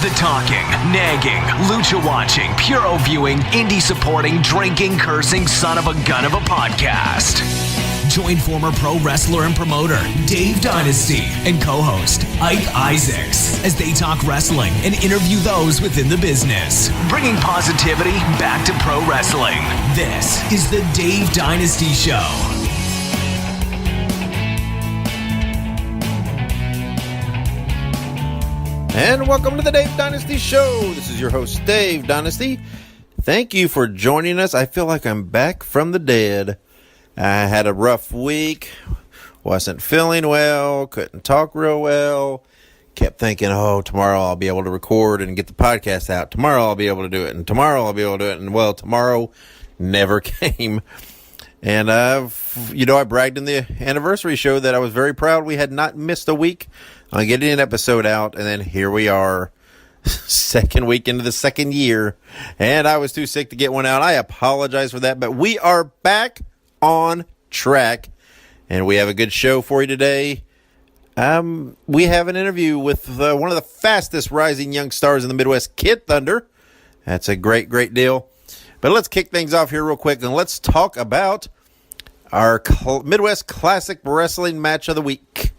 The talking, nagging, lucha watching, puro viewing, indie supporting, drinking, cursing, son of a gun of a podcast. Join former pro wrestler and promoter Dave Dynasty and co-host Ike Isaacs as they talk wrestling and interview those within the business, bringing positivity back to pro wrestling. This is the Dave Dynasty Show. And welcome to the Dave Dynasty Show. This is your host, Dave Dynasty. Thank you for joining us. I feel like I'm back from the dead. I had a rough week, wasn't feeling well, couldn't talk real well, kept thinking, oh, tomorrow I'll be able to record and get the podcast out. Tomorrow I'll be able to do it, and tomorrow I'll be able to do it. And, well, tomorrow never came. And, I bragged in the anniversary show that I was very proud we had not missed a week on getting an episode out. And then here we are, second week into the second year, and I was too sick to get one out. I apologize for that, but we are back on track, and we have a good show for you today. We have an interview with one of the fastest rising young stars in the Midwest, Kid Thunder. That's a great deal. But let's kick things off here real quick, and let's talk about our Midwest Classic Wrestling match of the week.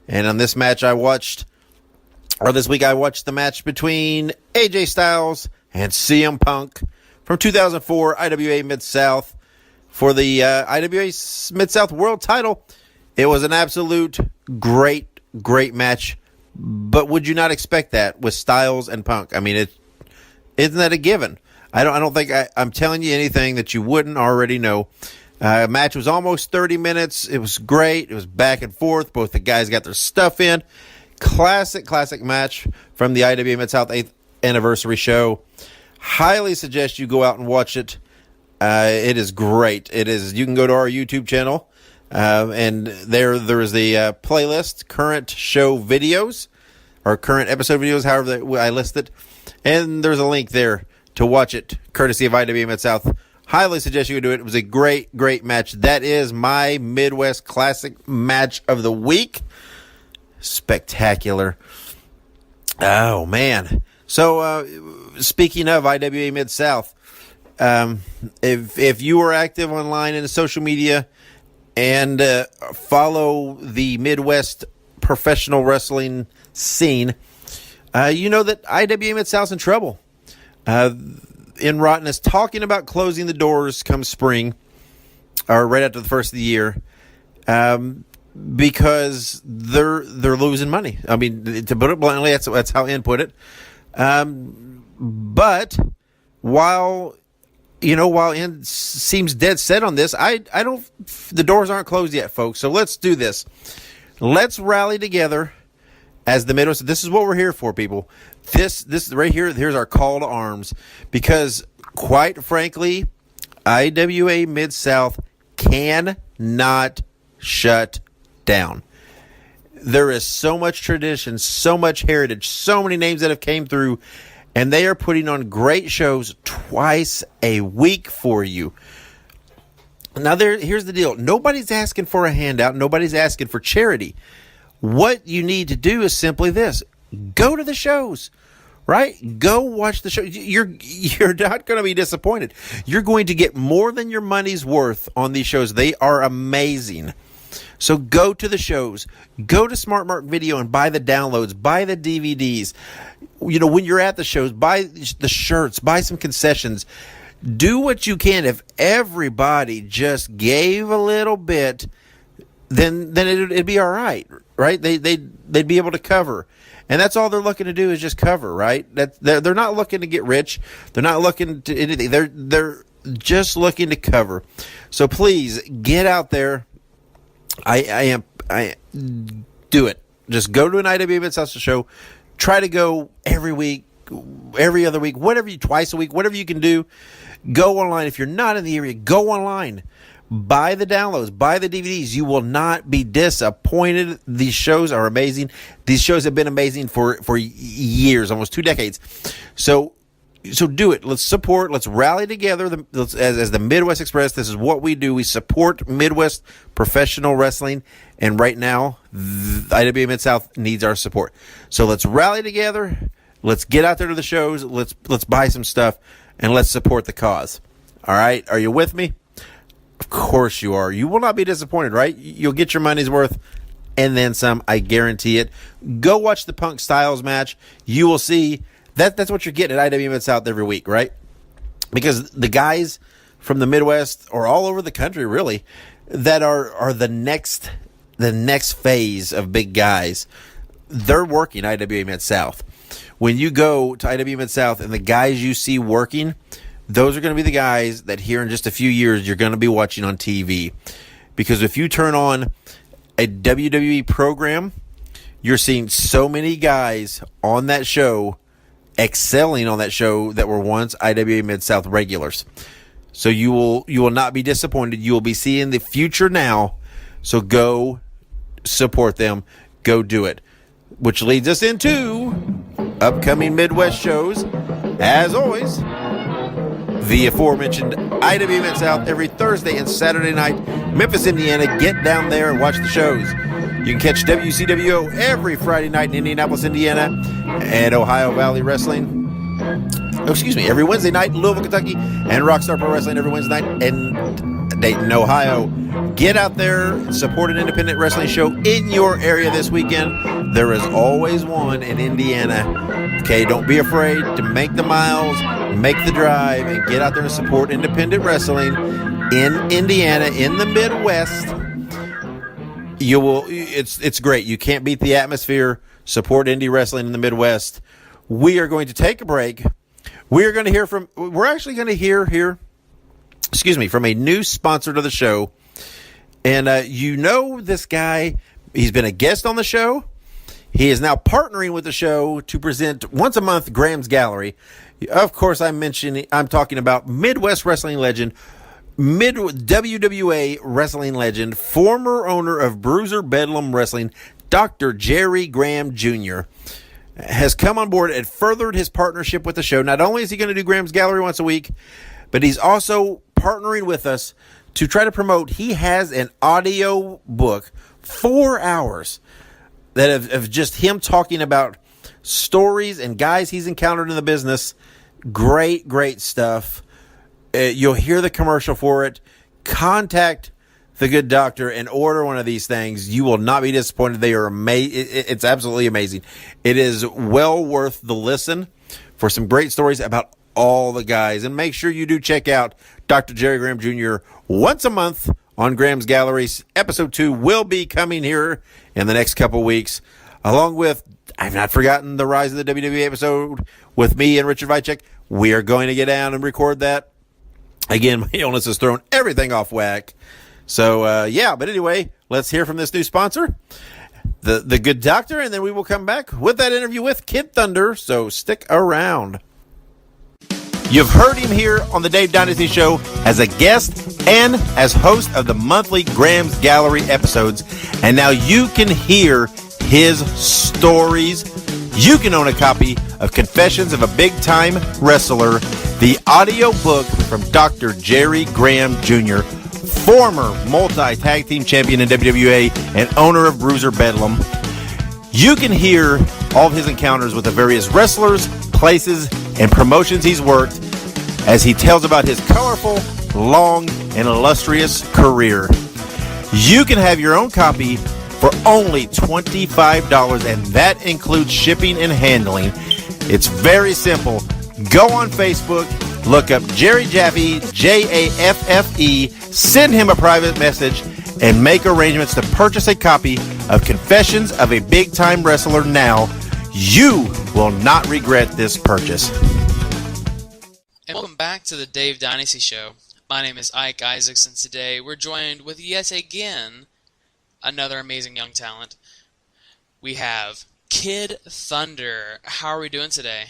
And on this match, this week I watched the match between AJ Styles and CM Punk from 2004 IWA Mid-South. For the IWA Mid-South World title. It was an absolute great match. But would you not expect that with Styles and Punk? I mean, isn't that a given? I don't think I'm telling you anything that you wouldn't already know. Match was almost 30 minutes. It was great. It was back and forth. Both the guys got their stuff in. Classic match from the IWA Mid-South 8th Anniversary Show. Highly suggest you go out and watch it. It is great. It is. You can go to our YouTube channel, and there is the playlist, current show videos, or current episode videos, however I list it. And there's a link there to watch it, courtesy of IWA Mid-South. Highly suggest you do it. It was a great match. That is my Midwest Classic match of the week. Spectacular. Oh, man. So, speaking of IWA Mid-South, if you are active online in the social media and follow the Midwest professional wrestling scene, you know that IWA Mid-South's in trouble. In Rotten is talking about closing the doors come spring, or right after the first of the year, because they're losing money. I mean, to put it bluntly, that's how In put it. But while In seems dead set on this, the doors aren't closed yet, folks. So let's do this. Let's rally together as the Midwest. This is what we're here for, people. This right here, here's our call to arms. Because, quite frankly, IWA Mid-South cannot shut down. There is so much tradition, so much heritage, so many names that have came through, and they are putting on great shows twice a week for you. Now, here's the deal. Nobody's asking for a handout. Nobody's asking for charity. What you need to do is simply this. Go to the shows, right? Go watch the show. You're not going to be disappointed. You're going to get more than your money's worth on these shows. They are amazing. So go to the shows. Go to Smart Mark Video and buy the downloads. Buy the DVDs. When you're at the shows, buy the shirts. Buy some concessions. Do what you can. If everybody just gave a little bit, then it'd be all right, right? They'd be able to cover. And that's all they're looking to do is just cover, right? They're not looking to get rich. They're not looking to anything. They're just looking to cover. So please get out there. I do it. Just go to an IWA Mid-South show. Try to go every week, every other week, twice a week, whatever you can do. Go online. If you're not in the area, go online. Buy the downloads. Buy the DVDs. You will not be disappointed. These shows are amazing. These shows have been amazing for years, almost 2 decades. So do it. Let's support. Let's rally together as the Midwest Express. This is what we do. We support Midwest professional wrestling. And right now, IWA Mid-South needs our support. So let's rally together. Let's get out there to the shows. Let's buy some stuff, and let's support the cause. All right? Are you with me? Of course you are. You will not be disappointed, right? You'll get your money's worth and then some. I guarantee it. Go watch the Punk Styles match. You will see that's what you're getting at IWM South every week, right? Because the guys from the Midwest or all over the country, really, that are the next phase of big guys, they're working IWA Mid-South. When you go to IWA Mid-South and the guys you see working, those are going to be the guys that here in just a few years you're going to be watching on TV. Because if you turn on a WWE program, you're seeing so many guys on that show excelling on that show that were once IWA Mid-South regulars. So you will not be disappointed. You will be seeing the future now. So go support them. Go do it. Which leads us into upcoming Midwest shows. As always, the aforementioned IWA Mid-South every Thursday and Saturday night. Memphis, Indiana. Get down there and watch the shows. You can catch WCWO every Friday night in Indianapolis, Indiana, and Ohio Valley Wrestling. Every Wednesday night in Louisville, Kentucky, and Rockstar Pro Wrestling every Wednesday night in Dayton, Ohio. Get out there, support an independent wrestling show in your area this weekend. There is always one in Indiana. Okay, don't be afraid to make the miles, make the drive, and get out there and support independent wrestling in Indiana, in the Midwest. It's great. You can't beat the atmosphere. Support indie wrestling in the Midwest. We are going to take a break. We're actually going to hear here, from a new sponsor to the show. And this guy, he's been a guest on the show. He is now partnering with the show to present once a month Graham's Gallery. Of course, I'm talking about Midwest wrestling legend, WWA wrestling legend, former owner of Bruiser Bedlam Wrestling, Dr. Jerry Graham Jr., has come on board and furthered his partnership with the show. Not only is he going to do Graham's Gallery once a week, but he's also partnering with us to try to promote. He has an audio book, 4 hours, that of just him talking about stories and guys he's encountered in the business. Great, great stuff. You'll hear the commercial for it. Contact the good doctor and order one of these things. You will not be disappointed. They are amazing. It's absolutely amazing. It is well worth the listen for some great stories about all the guys. And make sure you do check out Dr. Jerry Graham Jr. once a month on Graham's Galleries. Episode 2 will be coming here in the next couple weeks, along with, I've not forgotten, the Rise of the WWE episode with me and Richard Vicek. We are going to get down and record that. Again, my illness has thrown everything off whack. So, but anyway, let's hear from this new sponsor, the good doctor, and then we will come back with that interview with Kid Thunder, so stick around. You've heard him here on the Dave Dynasty Show as a guest and as host of the monthly Graham's Gallery episodes, and now you can hear his stories. You can own a copy of Confessions of a Big-Time Wrestler, the audio book from Dr. Jerry Graham Jr., former multi-tag team champion in WWA and owner of Bruiser Bedlam. You can hear all of his encounters with the various wrestlers, places, and promotions he's worked as he tells about his colorful, long, and illustrious career. You can have your own copy for only $25, and that includes shipping and handling. It's very simple. Go on Facebook, look up Jerry Jaffe, Jaffe, send him a private message, and make arrangements to purchase a copy of Confessions of a Big-Time Wrestler now. You will not regret this purchase. And welcome back to the Dave Dynasty Show. My name is Ike Isaacs, and today we're joined with yet again another amazing young talent. We have Kid Thunder. How are we doing today?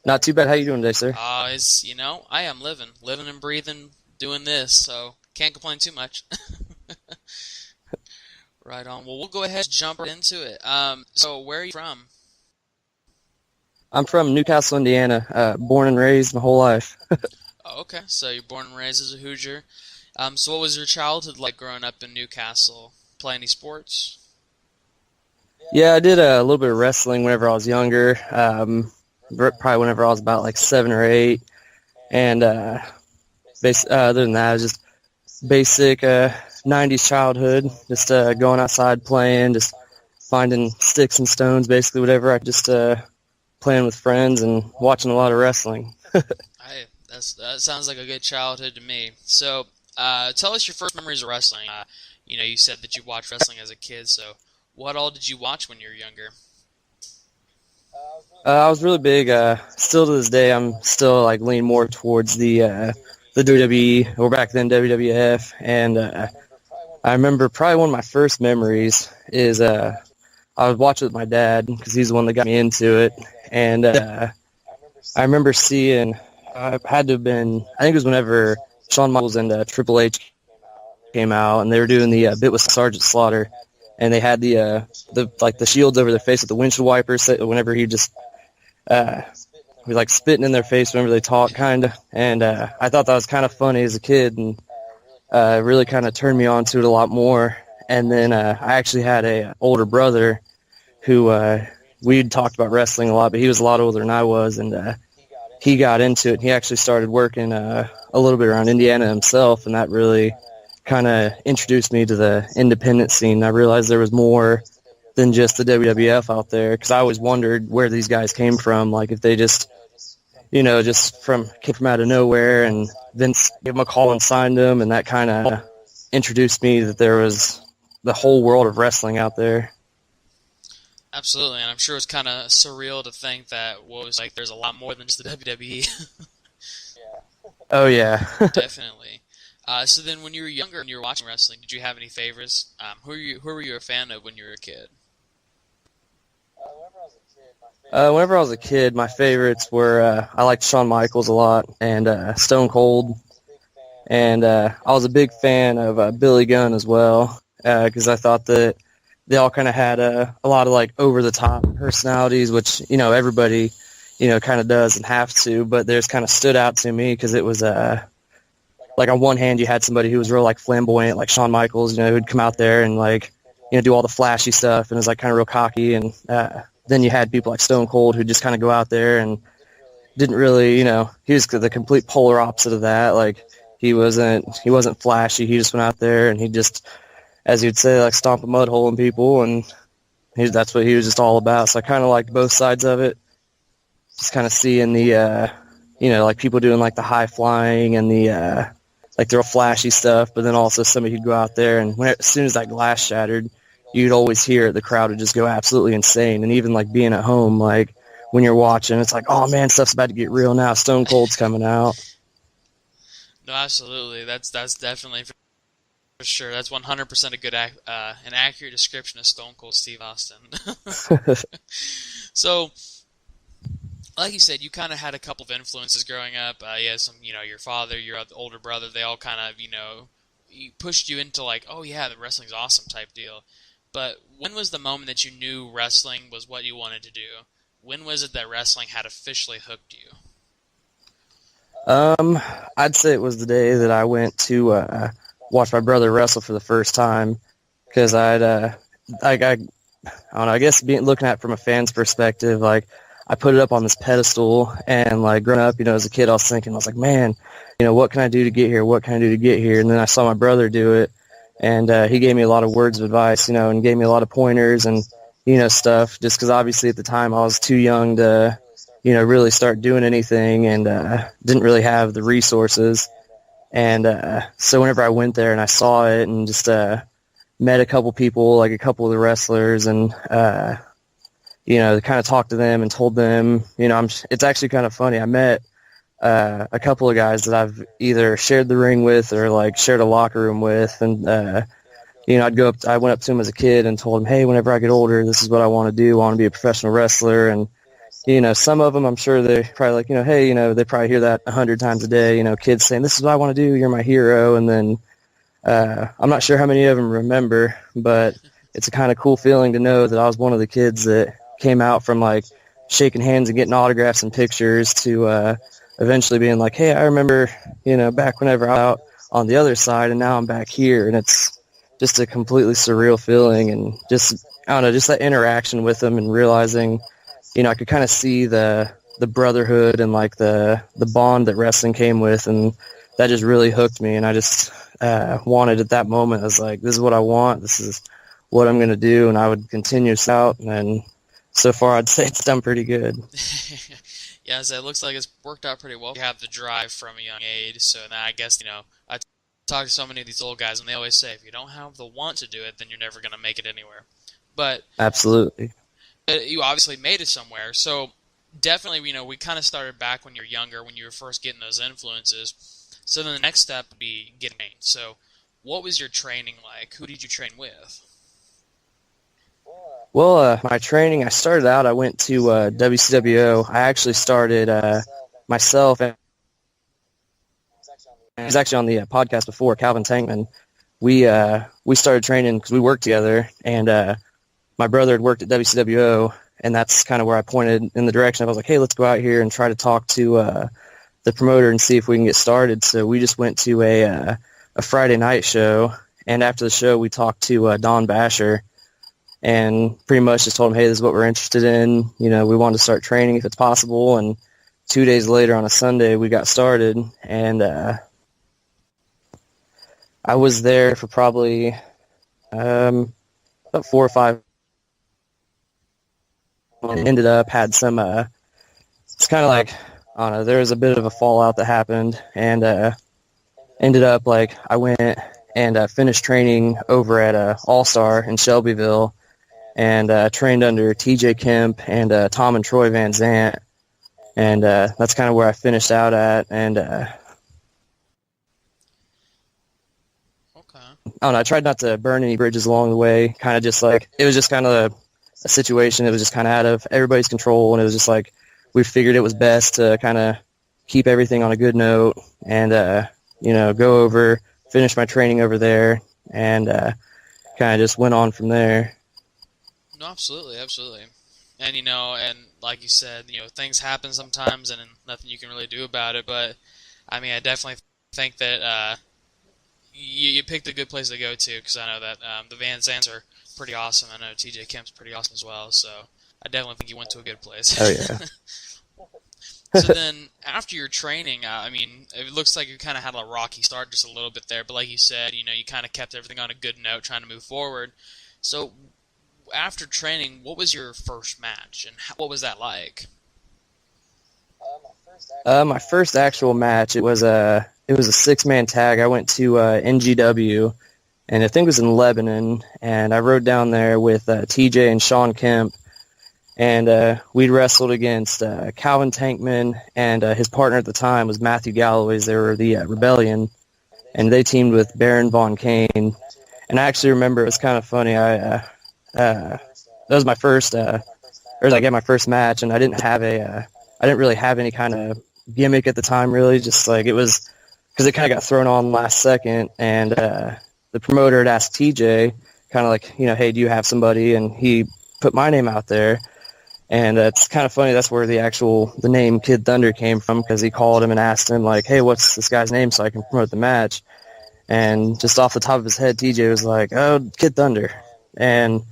Not too bad. How you doing today, sir? I am living and breathing, doing this, so can't complain too much. Right on. Well, we'll go ahead and jump into it. So where are you from? I'm from Newcastle, Indiana. Born and raised my whole life. Oh, okay. So you're born and raised as a Hoosier. So what was your childhood like growing up in Newcastle? Play any sports? Yeah, I did a little bit of wrestling whenever I was younger, probably whenever I was about like 7 or 8. And other than that, it was just basic 90s childhood, just going outside playing, just finding sticks and stones, basically whatever. I just playing with friends and watching a lot of wrestling. That sounds like a good childhood to me. So, tell us your first memories of wrestling. You said that you watched wrestling as a kid, so what all did you watch when you were younger? I was really big. Still to this day, I'm still like lean more towards the WWE, or back then WWF. And I remember probably one of my first memories is I was watching with my dad because he's the one that got me into it. And I remember seeing, had to have been, I think it was whenever Shawn Michaels and Triple H came out, and they were doing the bit with Sergeant Slaughter, and they had the shields over their face with the windshield wipers. Whenever he just we like spitting in their face whenever they talk, kind of. And I thought that was kind of funny as a kid, and it really kind of turned me on to it a lot more. And then I actually had a older brother who we'd talked about wrestling a lot, but he was a lot older than I was, and he got into it. He actually started working a little bit around Indiana himself, and that really kind of introduced me to the independent scene. I realized there was more than just the WWF out there, because I always wondered where these guys came from, like if they just, came from out of nowhere, and Vince gave them a call and signed them, and that kind of introduced me that there was the whole world of wrestling out there. Absolutely, and I'm sure it's kind of surreal to think that there's a lot more than just the WWE. Oh yeah. Definitely. So then, when you were younger and you were watching wrestling, did you have any favorites? Who were you a fan of when you were a kid? Whenever I was a kid, my favorites were I liked Shawn Michaels a lot, and Stone Cold, and I was a big fan of Billy Gunn as well, because I thought that they all kind of had a lot of like over the top personalities, which everybody kind of does and have to, but theirs kind of stood out to me because it was like on one hand you had somebody who was real like flamboyant, like Shawn Michaels, who'd come out there and like do all the flashy stuff and was like kind of real cocky, and then you had people like Stone Cold who just kind of go out there and didn't really, he was the complete polar opposite of that. Like he wasn't flashy. He just went out there and he just, as you'd say, like stomp a mud hole in people, and that's what he was just all about. So I kind of liked both sides of it. Just kind of seeing the, like people doing like the high flying and the, like the real flashy stuff, but then also somebody who'd go out there and as soon as that glass shattered, you'd always hear it. The crowd would just go absolutely insane. And even like being at home, like when you're watching, it's like, oh man, stuff's about to get real now. Stone Cold's coming out. No, absolutely. That's definitely for sure. That's 100% a good an accurate description of Stone Cold Steve Austin. So, like you said, you kind of had a couple of influences growing up. You had some, your father, your older brother, they all kind of, pushed you into like, oh yeah, the wrestling's awesome type deal. But when was the moment that you knew wrestling was what you wanted to do? When was it that wrestling had officially hooked you? I'd say it was the day that I went to watch my brother wrestle for the first time, because I don't know, I guess looking at it from a fan's perspective, like I put it up on this pedestal, and like growing up, as a kid, I was like, man, what can I do to get here? What can I do to get here? And then I saw my brother do it, and he gave me a lot of words of advice, and gave me a lot of pointers and, stuff, just because obviously at the time I was too young to, really start doing anything, and didn't really have the resources. And so whenever I went there and I saw it and just met a couple people, like a couple of the wrestlers, and kind of talked to them and told them, it's actually kind of funny. I met a couple of guys that I've either shared the ring with or like shared a locker room with, and I went up to them as a kid and told them, hey, whenever I get older, this is what I want to do. I want to be a professional wrestler. And some of them, I'm sure they're probably like, hey, they probably hear that 100 times a day, kids saying, this is what I want to do. You're my hero. And then I'm not sure how many of them remember, but it's a kind of cool feeling to know that I was one of the kids that came out from like shaking hands and getting autographs and pictures to eventually being like, hey, I remember, back whenever I was out on the other side, and now I'm back here. And it's just a completely surreal feeling, and just I don't know, just that interaction with them and realizing, I could kind of see the brotherhood and like the bond that wrestling came with, and that just really hooked me. And I just wanted at that moment, I was like, this is what I want. This is what I'm going to do. And I would continue out. And so far, I'd say it's done pretty good. Yeah, so it looks like it's worked out pretty well. You have the drive from a young age. So now I guess, I talk to so many of these old guys, and they always say, if you don't have the want to do it, then you're never going to make it anywhere. But absolutely, you obviously made it somewhere. So definitely, we kind of started back when you're younger, when you were first getting those influences. So then the next step would be getting trained. So what was your training like? Who did you train with? Well, my training, I went to WCWO. I actually started myself, and he was actually on the podcast before, Calvin Tankman. We started training because we worked together, and my brother had worked at WCWO, and that's kind of where I pointed in the direction. I was like, hey, let's go out here and try to talk to the promoter and see if we can get started. So we just went to a Friday night show, and after the show, we talked to Don Basher, and pretty much just told him, hey, this is what we're interested in. We want to start training if it's possible. And 2 days later on a Sunday, we got started, and I was there for probably about 4 or 5. And ended up had some. It's kind of like, I don't know. There was a bit of a fallout that happened, and ended up like I went and finished training over at All Star in Shelbyville, and trained under TJ Kemp and Tom and Troy Van Zant, and that's kind of where I finished out at. And I don't know, I tried not to burn any bridges along the way. Kind of just like, it was just kind of a situation that was just kind of out of everybody's control, and it was just like we figured it was best to kind of keep everything on a good note and go over, finish my training over there, and kind of just went on from there. No, absolutely. And and like you said, things happen sometimes, and nothing you can really do about it. But I mean, I definitely think that you picked a good place to go to, because I know that the Van Zants are pretty awesome. I know TJ Kemp's pretty awesome as well, so I definitely think you went to a good place. Oh, yeah. So then, after your training, I mean, it looks like you kind of had a rocky start just a little bit there, but like you said, you kind of kept everything on a good note, trying to move forward. So after training, what was your first match, and what was that like? My first actual match, it was a 6-man tag. I went to NGW, and I think it was in Lebanon, and I rode down there with TJ and Sean Kemp, and we wrestled against Calvin Tankman, and his partner at the time was Matthew Galloway's. They were the Rebellion, and they teamed with Baron Von Kane. And I actually remember, it was kind of funny, that was my first, my first match, and I didn't really have any kind of gimmick at the time, really. Just like, it was, because it kind of got thrown on last second, and the promoter had asked TJ, kind of like, hey, do you have somebody? And he put my name out there, and it's kind of funny, that's where the name Kid Thunder came from, because he called him and asked him, like, hey, what's this guy's name so I can promote the match? And just off the top of his head, TJ was like, oh, Kid Thunder. And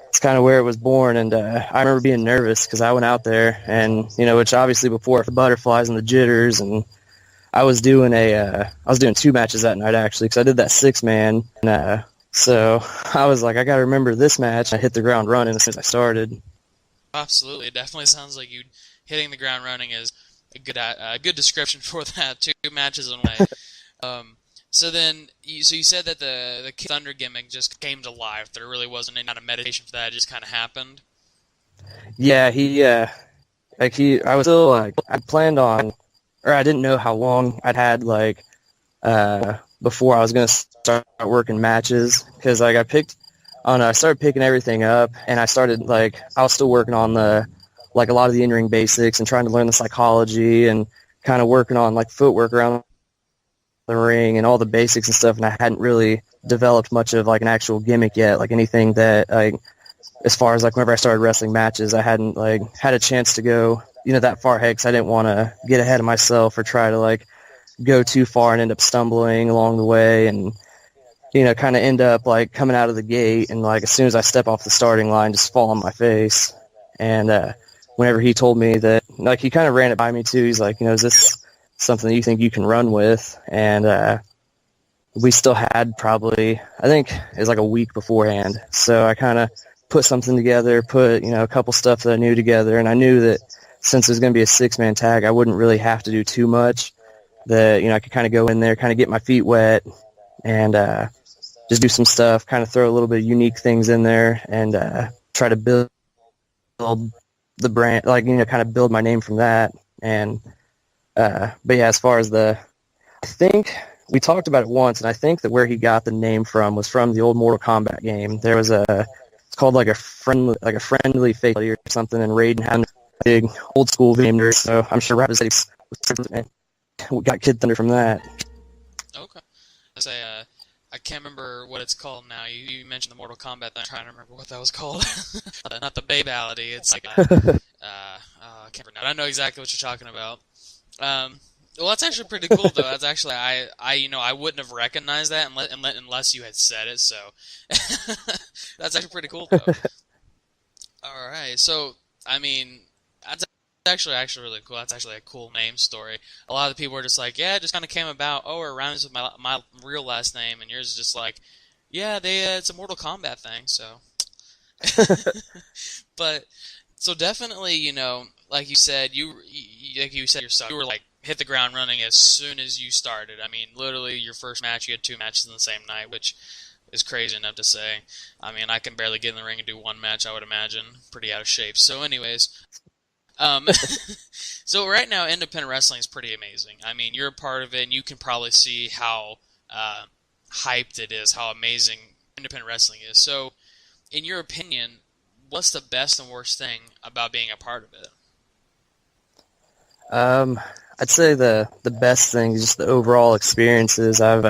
it's kind of where it was born. And I remember being nervous because I went out there, and which obviously before the butterflies and the jitters, and I was doing 2 matches that night, actually, because I did that 6-man, and so I was like, I got to remember this match. I hit the ground running as soon as I started. Absolutely, it definitely sounds like you hitting the ground running is a good description for that. 2 matches in a way. So then, you said that the Kid Thunder gimmick just came to life. There really wasn't any kind of meditation for that. It just kind of happened. Yeah, I was still like, I planned on, or I didn't know how long I'd had before I was gonna start working matches, because I started picking everything up, and I started I was still working on a lot of the in-ring basics and trying to learn the psychology and kind of working on footwork around the ring and all the basics and stuff, and I hadn't really developed much of an actual gimmick yet, anything that as far as whenever I started wrestling matches, I hadn't had a chance to go that far ahead, because I didn't want to get ahead of myself or try to go too far and end up stumbling along the way. And kind of end up like coming out of the gate and like as soon as I step off the starting line, just fall on my face. And whenever he told me that, like he kind of ran it by me too. He's like, is this something that you think you can run with? And we still had probably, I think it was like a week beforehand. So I kind of put something together, put, a couple stuff that I knew together. And I knew that since it was going to be a 6-man tag, I wouldn't really have to do too much. That, I could kind of go in there, kind of get my feet wet and just do some stuff, kind of throw a little bit of unique things in there and try to build the brand, like, kind of build my name from that. And, but yeah, as far as I think we talked about it once, and I think that where he got the name from was from the old Mortal Kombat game. There was it's called like a friendly fatality or something, and Raiden had a big old school game nerd, so I'm sure Rapid City we got Kid Thunder from that. Okay. I can't remember what it's called now. You mentioned the Mortal Kombat thing. I'm trying to remember what that was called. Not the Babality. It's like I can't remember. I know exactly what you're talking about. Well, that's actually pretty cool, though. That's actually I wouldn't have recognized that unless you had said it. So that's actually pretty cool, though. All right. So I mean, that's actually really cool. That's actually a cool name story. A lot of the people were just like, yeah, it just kind of came about. Oh, it rhymes with my real last name, and yours is just like, yeah, it's a Mortal Kombat thing. So, but so definitely, like you said, you yourself, you were like hit the ground running as soon as you started. I mean, literally, your first match, you had 2 matches in the same night, which is crazy enough to say. I mean, I can barely get in the ring and do 1 match, I would imagine. Pretty out of shape. So, anyways. So right now, independent wrestling is pretty amazing. I mean, you're a part of it, and you can probably see how hyped it is, how amazing independent wrestling is. So, in your opinion, what's the best and worst thing about being a part of it? I'd say the best thing is just the overall experiences. I've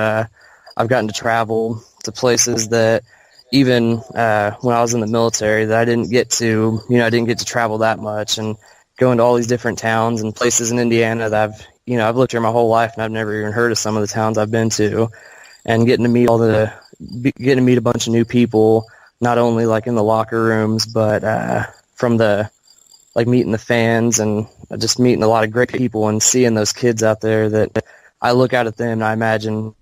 gotten to travel to places that even when I was in the military that I didn't get to, I didn't get to travel that much, and going to all these different towns and places in Indiana that I've lived here my whole life and I've never even heard of some of the towns I've been to, and getting to meet a bunch of new people, not only like in the locker rooms, but from meeting the fans and just meeting a lot of great people and seeing those kids out there that I look out at them and I imagine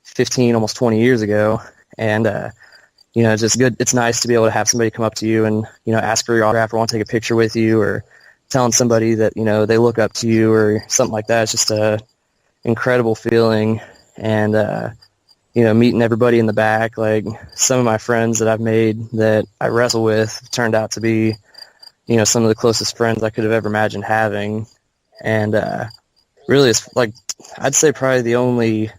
15, almost 20 years ago. And, it's just good. It's nice to be able to have somebody come up to you and, ask for your autograph or want to take a picture with you, or telling somebody that, they look up to you or something like that. It's just a incredible feeling. And, meeting everybody in the back, like some of my friends that I've made that I wrestle with turned out to be, some of the closest friends I could have ever imagined having. And really, it's like, I'd say probably the only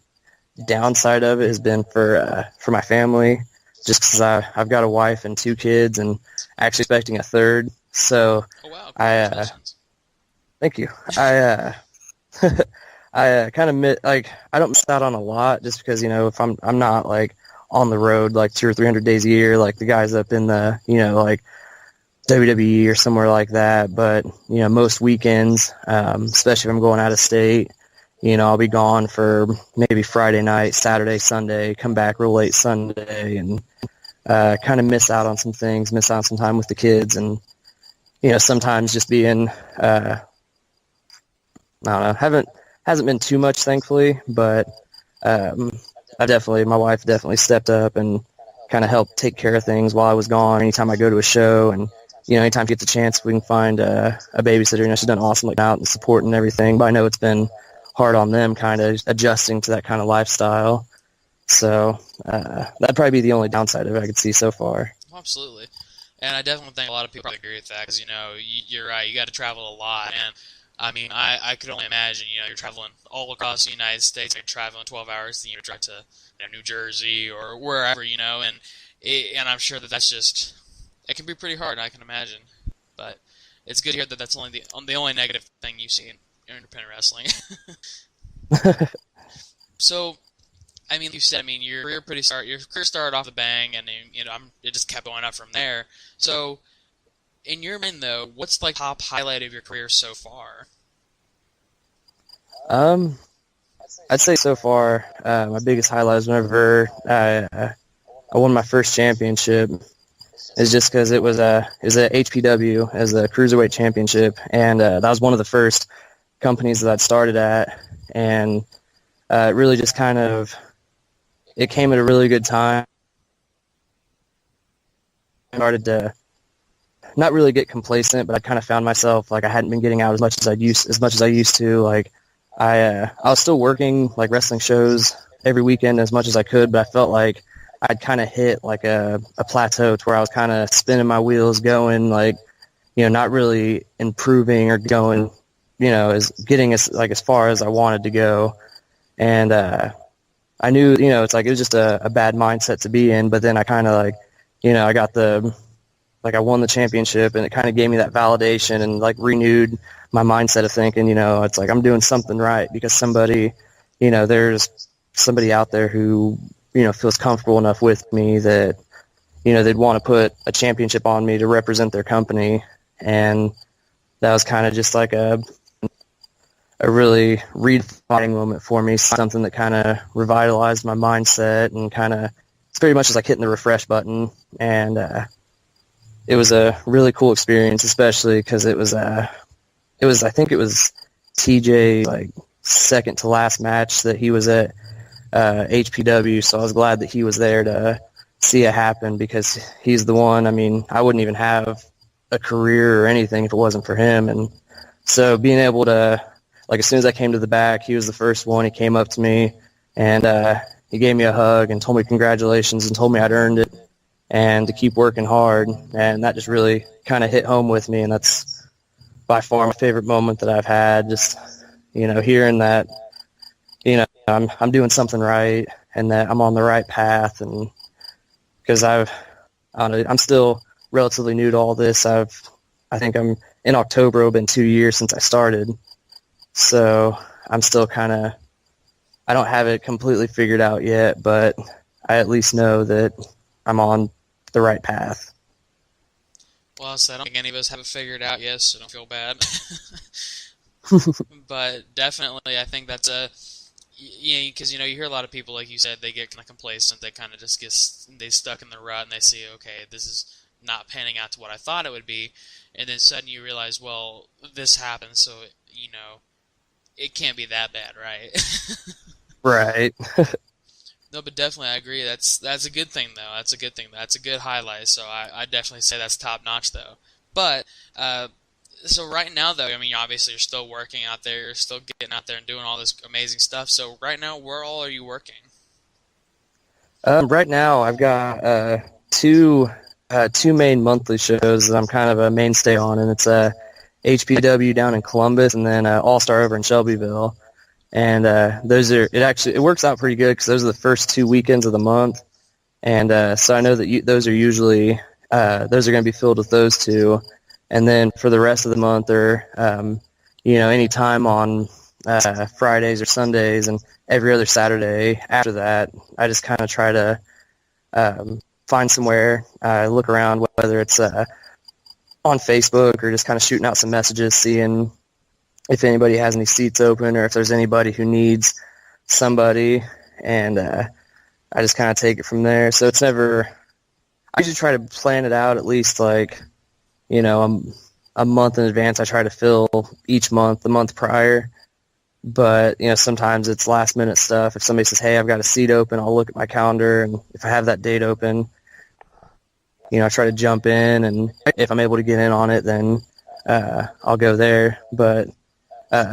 downside of it has been for my family, just because I've got a wife and 2 kids and actually expecting a 3rd. So oh, wow. Congratulations. Thank you. I kind of I don't miss out on a lot just because, if I'm not like on the road like 200 or 300 days a year, like the guys up in the, like WWE or somewhere like that. But, most weekends, especially if I'm going out of state, I'll be gone for maybe Friday night, Saturday, Sunday, come back real late Sunday, and kind of miss out on some things, miss out on some time with the kids, and, sometimes just being, I don't know, hasn't been too much, thankfully, but my wife definitely stepped up and kind of helped take care of things while I was gone. Anytime I go to a show, and anytime she gets a chance, we can find a babysitter. She's done awesome, like out and support and everything. But I know it's been hard on them, kind of adjusting to that kind of lifestyle. So that'd probably be the only downside of it I could see so far. Absolutely, and I definitely think a lot of people agree with that because you're right. You got to travel a lot, and I mean, I could only imagine, you're traveling all across the United States, you're traveling 12 hours, then you drive to New Jersey or wherever, and I'm sure that's just, it can be pretty hard, I can imagine. But it's good to hear that that's only the only negative thing you see in independent wrestling. So, I mean, you said, your career started off the bang, and then, it just kept going up from there. So, in your mind, though, what's like top highlight of your career so far? I'd say so far, my biggest highlight was whenever I won my first championship. Is just because it was a HPW as a cruiserweight championship, and that was one of the first companies that I'd started at, and it really just it came at a really good time. I started to not really get complacent, but I kind of found myself like I hadn't been getting out as much as I used to. Like I was still working like wrestling shows every weekend as much as I could, but I felt like I'd kind of hit like a plateau to where I was kind of spinning my wheels, going like, not really improving or going, getting as far as I wanted to go. And I knew, it's like it was just a bad mindset to be in. But then I kind of like, I got I won the championship, and it kind of gave me that validation and like renewed my mindset of thinking, it's like I'm doing something right because somebody, there's somebody out there who feels comfortable enough with me that, they'd want to put a championship on me to represent their company. And that was kind of just like a really redefining moment for me, something that kind of revitalized my mindset and it's pretty much just like hitting the refresh button. And it was a really cool experience, especially because I think it was TJ, like second to last match that he was at HPW, so I was glad that he was there to see it happen because he's the one. I mean, I wouldn't even have a career or anything if it wasn't for him. And so being able to, like, as soon as I came to the back, he was the first one. He came up to me and he gave me a hug and told me congratulations and told me I'd earned it and to keep working hard. And that just really kind of hit home with me, and that's by far my favorite moment that I've had, just hearing that I'm doing something right and that I'm on the right path. And because I'm still relatively new to all this. I think I'm in October, it'll been 2 years since I started. So I'm still I don't have it completely figured out yet, but I at least know that I'm on the right path. Well, I don't think any of us have it figured out yet, so don't feel bad. But definitely, I think that's because you hear a lot of people, like you said, they get kind of complacent. They kind of just they stuck in the rut, and they see, okay, this is not panning out to what I thought it would be, and then suddenly you realize, well, this happened, so it can't be that bad, right? Right. No, but definitely I agree. That's a good thing, though. That's a good thing. That's a good highlight. So I definitely say that's top notch, though. But so right now, though, I mean, obviously you're still working out there. You're still getting out there and doing all this amazing stuff. So right now, where all are you working? Right now, I've got two main monthly shows that I'm kind of a mainstay on, and it's HPW down in Columbus and then All Star over in Shelbyville. And it works out pretty good because those are the first 2 weekends of the month, and so I know that those are usually those are going to be filled with those two. And then for the rest of the month, or any time on Fridays or Sundays, and every other Saturday after that, I just kind of try to find somewhere, look around, whether it's on Facebook or just kind of shooting out some messages, seeing if anybody has any seats open or if there's anybody who needs somebody, and I just kind of take it from there. So it's never, I usually try to plan it out at least like, a month in advance. I try to fill each month, the month prior, but sometimes it's last minute stuff. If somebody says, hey, I've got a seat open, I'll look at my calendar, and if I have that date open, I try to jump in, and if I'm able to get in on it, then I'll go there. But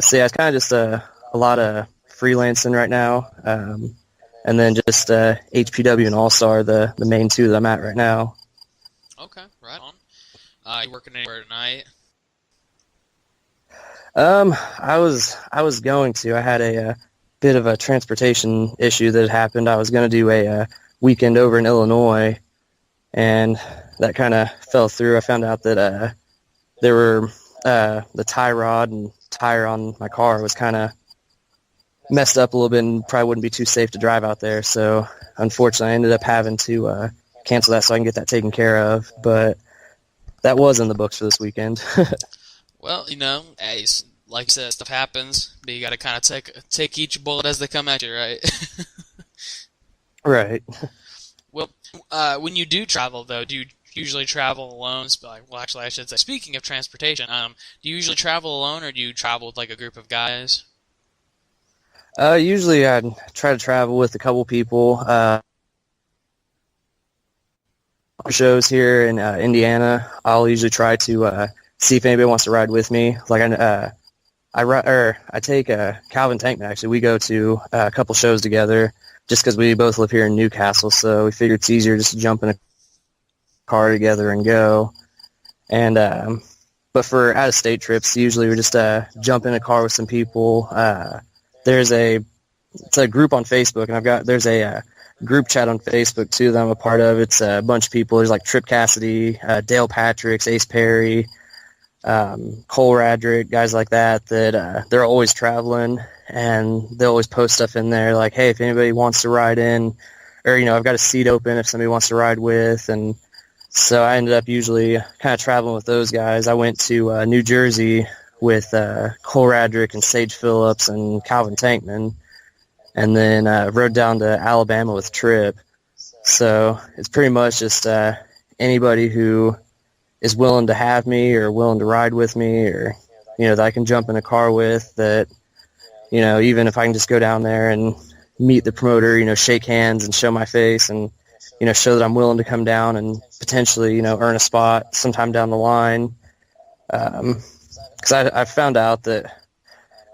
so yeah, it's kind of just a lot of freelancing right now, and then just HPW and All-Star, the main two that I'm at right now. Okay, right on. You working anywhere tonight? I was going to. I had a bit of a transportation issue that had happened. I was going to do a weekend over in Illinois, and that kind of fell through. I found out that there were the tie rod and tire on my car was kind of messed up a little bit and probably wouldn't be too safe to drive out there. So unfortunately, I ended up having to cancel that so I can get that taken care of. But that was in the books for this weekend. Well, hey, like I said, stuff happens, but you got to kind of take each bullet as they come at you, right? Right. Well, when you do travel, though, do you usually travel alone? Well, actually, I should say, speaking of transportation, do you usually travel alone, or do you travel with like a group of guys? Usually I try to travel with a couple people. Shows here in Indiana, I'll usually try to see if anybody wants to ride with me. Like I take Calvin Tankman. Actually, we go to a couple shows together, just because we both live here in Newcastle. So we figured it's easier just to jump in a car together and go. And but for out-of-state trips, usually we just jump in a car with some people. It's a group on Facebook, and there's a group chat on Facebook too that I'm a part of. It's a bunch of people. There's like Trip Cassidy, Dale Patricks, Ace Perry, Cole Radrick, guys like that they're always traveling, and they'll always post stuff in there like, hey, if anybody wants to ride in, or I've got a seat open if somebody wants to ride with. And so I ended up usually kind of traveling with those guys. I went to New Jersey with Cole Radrick and Sage Phillips and Calvin Tankman, and then rode down to Alabama with Tripp. So it's pretty much just anybody who is willing to have me or willing to ride with me, or that I can jump in a car with, that even if I can just go down there and meet the promoter, shake hands and show my face, and show that I'm willing to come down and potentially earn a spot sometime down the line. Because I found out that,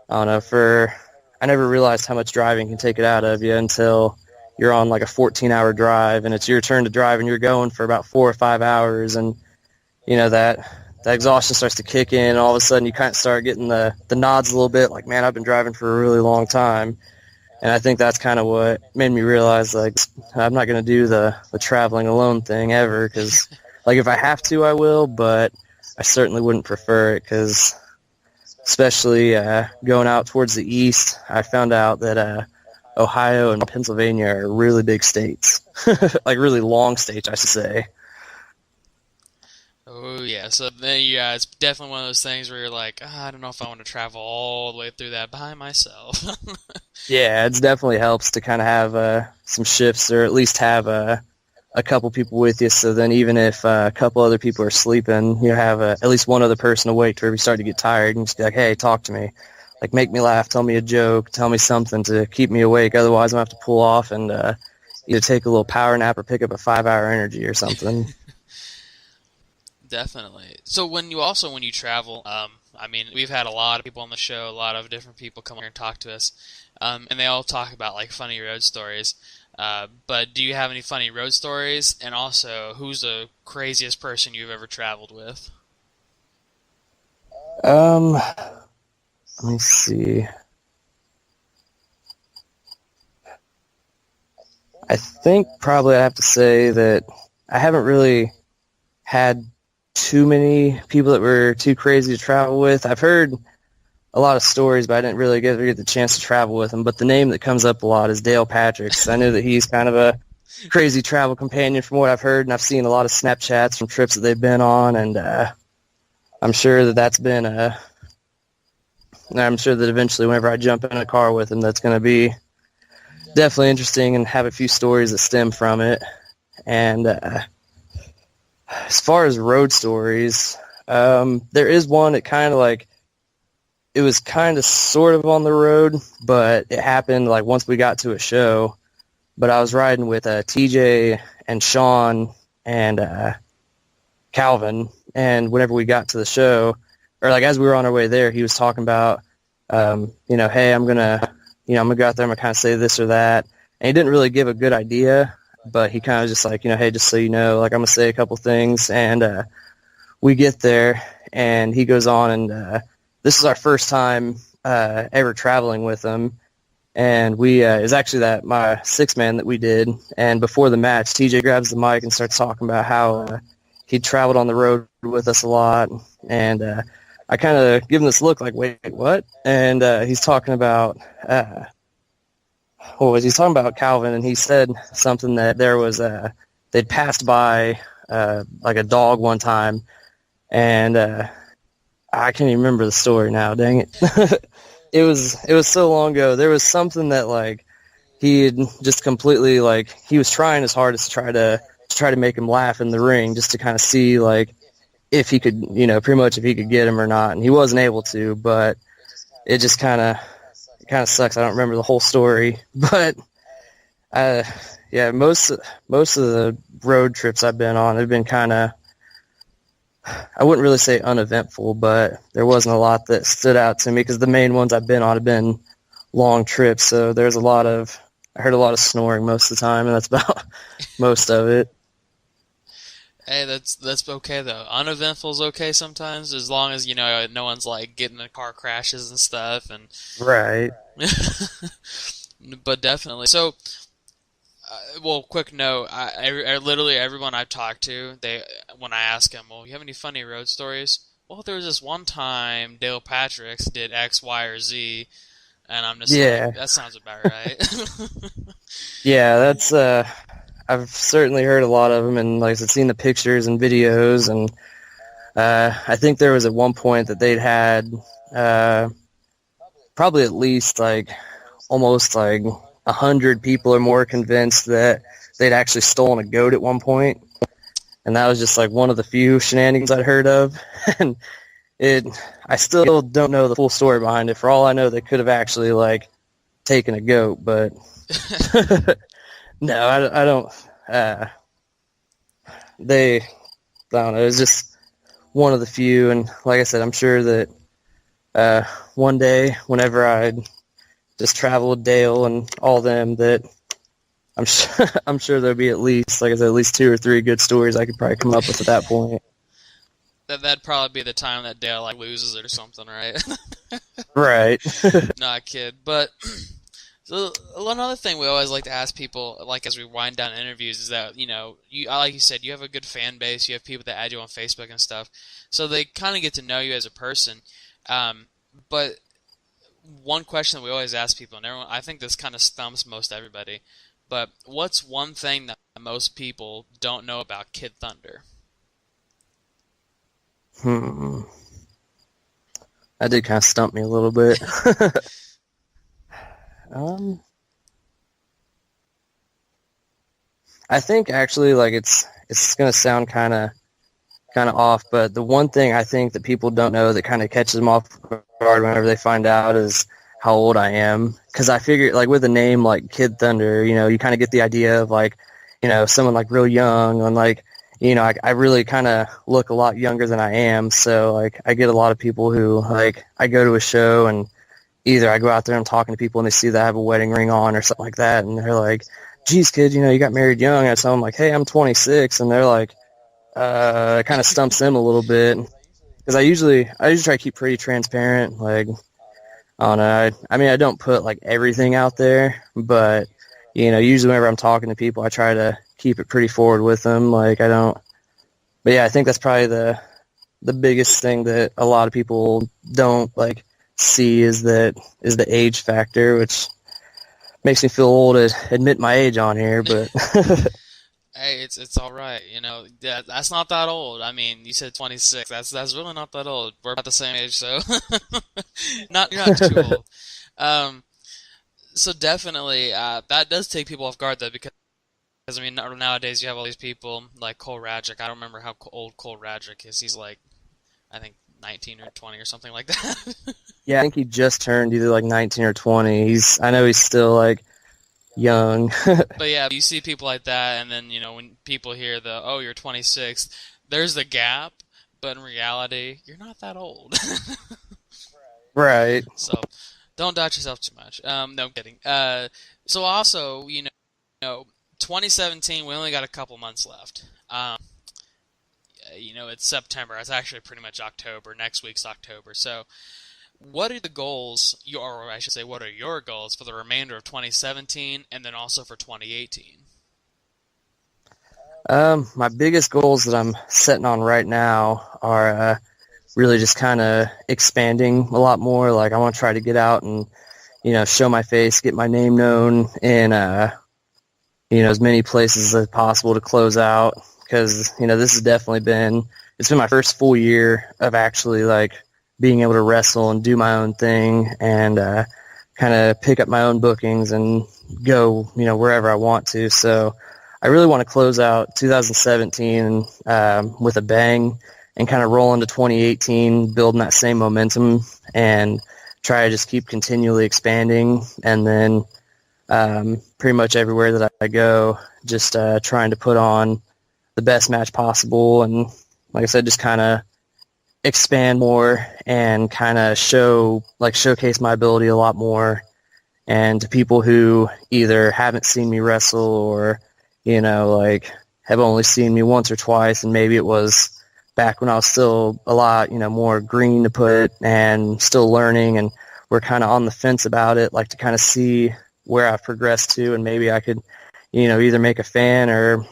I don't know, I never realized how much driving can take it out of you until you're on like a 14-hour drive, and it's your turn to drive, and you're going for about 4 or 5 hours, and that exhaustion starts to kick in, and all of a sudden you kind of start getting the nods a little bit, like, man, I've been driving for a really long time. And I think that's kind of what made me realize, like, I'm not going to do the traveling alone thing ever, because, like, if I have to, I will, but I certainly wouldn't prefer it, because especially going out towards the east, I found out that Ohio and Pennsylvania are really big states, like really long states, I should say. Oh, yeah. So, yeah, it's definitely one of those things where you're like, I don't know if I want to travel all the way through that by myself. Yeah, it definitely helps to kind of have some shifts, or at least have a couple people with you, so then even if a couple other people are sleeping, you have at least one other person awake to where you start to get tired, and just be like, hey, talk to me. Like, make me laugh, tell me a joke, tell me something to keep me awake. Otherwise, I'm going to have to pull off and either take a little power nap or pick up a 5-hour energy or something. Definitely. So when you travel, I mean, we've had a lot of people on the show, a lot of different people come here and talk to us, and they all talk about like funny road stories. But do you have any funny road stories? And also, who's the craziest person you've ever traveled with? Let me see. I think probably I have to say that I haven't really had too many people that were too crazy to travel with. I've heard a lot of stories, but I didn't really get the chance to travel with them. But the name that comes up a lot is Dale Patricks. I know that he's kind of a crazy travel companion from what I've heard, and I've seen a lot of Snapchats from trips that they've been on, and I'm sure that's been I'm sure that eventually whenever I jump in a car with him, that's going to be definitely interesting and have a few stories that stem from it. And as far as road stories, there is one that kind of like, it was kind of sort of on the road, but it happened like once we got to a show. But I was riding with TJ and Sean and Calvin, and whenever we got to the show, or like as we were on our way there, he was talking about, hey, I'm gonna go out there, I'm gonna kind of say this or that, and he didn't really give a good idea, but he kind of just like, hey, just so you know, like I'm gonna say a couple things, and we get there, and he goes on, and this is our first time ever traveling with him, and we is actually my 6-man that we did, and before the match, TJ grabs the mic and starts talking about how he'd traveled on the road with us a lot, and I kind of give him this look like, wait, what? And he's talking about, he's talking about Calvin, and he said something that there was, they'd passed by like a dog one time, and I can't even remember the story now. Dang it! It was so long ago. There was something that like he had just completely like he was trying his hardest to try to make him laugh in the ring just to kind of see like if he could, pretty much if he could get him or not, and he wasn't able to. But it just kind of sucks. I don't remember the whole story, but yeah, most of the road trips I've been on have been kind of, I wouldn't really say uneventful, but there wasn't a lot that stood out to me because the main ones I've been on have been long trips. So I heard a lot of snoring most of the time, and that's about most of it. Hey, that's okay though. Uneventful is okay sometimes, as long as no one's like getting in car crashes and stuff. And right. But definitely. So, well, quick note. I literally everyone I've talked to, when I ask them, well, you have any funny road stories? Well, there was this one time Dale Patrick's did X, Y, or Z, and I'm just like, that sounds about right. Yeah, that's I've certainly heard a lot of them, and like I've seen the pictures and videos, and I think there was at one point that they'd had probably at least like almost like 100 people or more convinced that they'd actually stolen a goat at one point, and that was just like one of the few shenanigans I'd heard of. And I still don't know the full story behind it. For all I know, they could have actually like taken a goat, but no, I don't. I don't know. It's just one of the few, and like I said, I'm sure that one day, whenever I just travel with Dale and all them, that I'm sure there'll be at least, like I said, at least 2 or 3 good stories I could probably come up with at that point. That'd probably be the time that Dale like loses it or something, right? Right. Not kid, but. So another thing we always like to ask people, like as we wind down interviews, is that like you said, you have a good fan base. You have people that add you on Facebook and stuff, so they kind of get to know you as a person. But one question that we always ask people, and I think this kind of stumps most everybody, but what's one thing that most people don't know about Kid Thunder? That did kind of stump me a little bit. I think actually, like it's gonna sound kind of off, but the one thing I think that people don't know that kind of catches them off guard whenever they find out is how old I am. Because I figure, like with a name like Kid Thunder, you kind of get the idea of like, someone like real young, and like, I really kind of look a lot younger than I am. So like, I get a lot of people who like I go to a show and either I go out there and I'm talking to people and they see that I have a wedding ring on or something like that, and they're like, geez, kid, you got married young. I tell them like, hey, I'm 26, and they're like, it kind of stumps them a little bit, because I usually try to keep pretty transparent. Like, I don't know, I don't put like everything out there, but usually whenever I'm talking to people, I try to keep it pretty forward with them. Like, but yeah, I think that's probably the biggest thing that a lot of people don't like see is the age factor, which makes me feel old to admit my age on here, but hey, it's all right. That's not that old. I mean, you said 26. That's really not that old. We're about the same age, so you're not too old. So definitely, that does take people off guard though, because I mean, nowadays you have all these people like Cole Radrick. I don't remember how old Cole Radrick is. He's like, I think 19 or 20 or something like that. Yeah, I think he just turned either like 19 or 20. I know he's still like young. But yeah, you see people like that, and then when people hear oh, you're 26, there's the gap, but in reality, you're not that old. Right. So don't doubt yourself too much. No, I'm kidding. So also, 2017, we only got a couple months left. It's September. It's actually pretty much October. Next week's October. So what are the goals, or I should say, what are your goals for the remainder of 2017 and then also for 2018? My biggest goals that I'm setting on right now are really just kind of expanding a lot more. Like, I want to try to get out and, show my face, get my name known in, as many places as possible to close out. Because, this has definitely been my first full year of actually, like, being able to wrestle and do my own thing and kind of pick up my own bookings and go, wherever I want to. So I really want to close out 2017 with a bang and kind of roll into 2018, building that same momentum and try to just keep continually expanding. And then pretty much everywhere that I go, just trying to put on the best match possible. And like I said, just kind of expand more and kind of showcase my ability a lot more. And to people who either haven't seen me wrestle or, have only seen me once or twice, and maybe it was back when I was still a lot, more green to put and still learning, and we're kind of on the fence about it, like to kind of see where I've progressed to, and maybe I could, either make a fan or,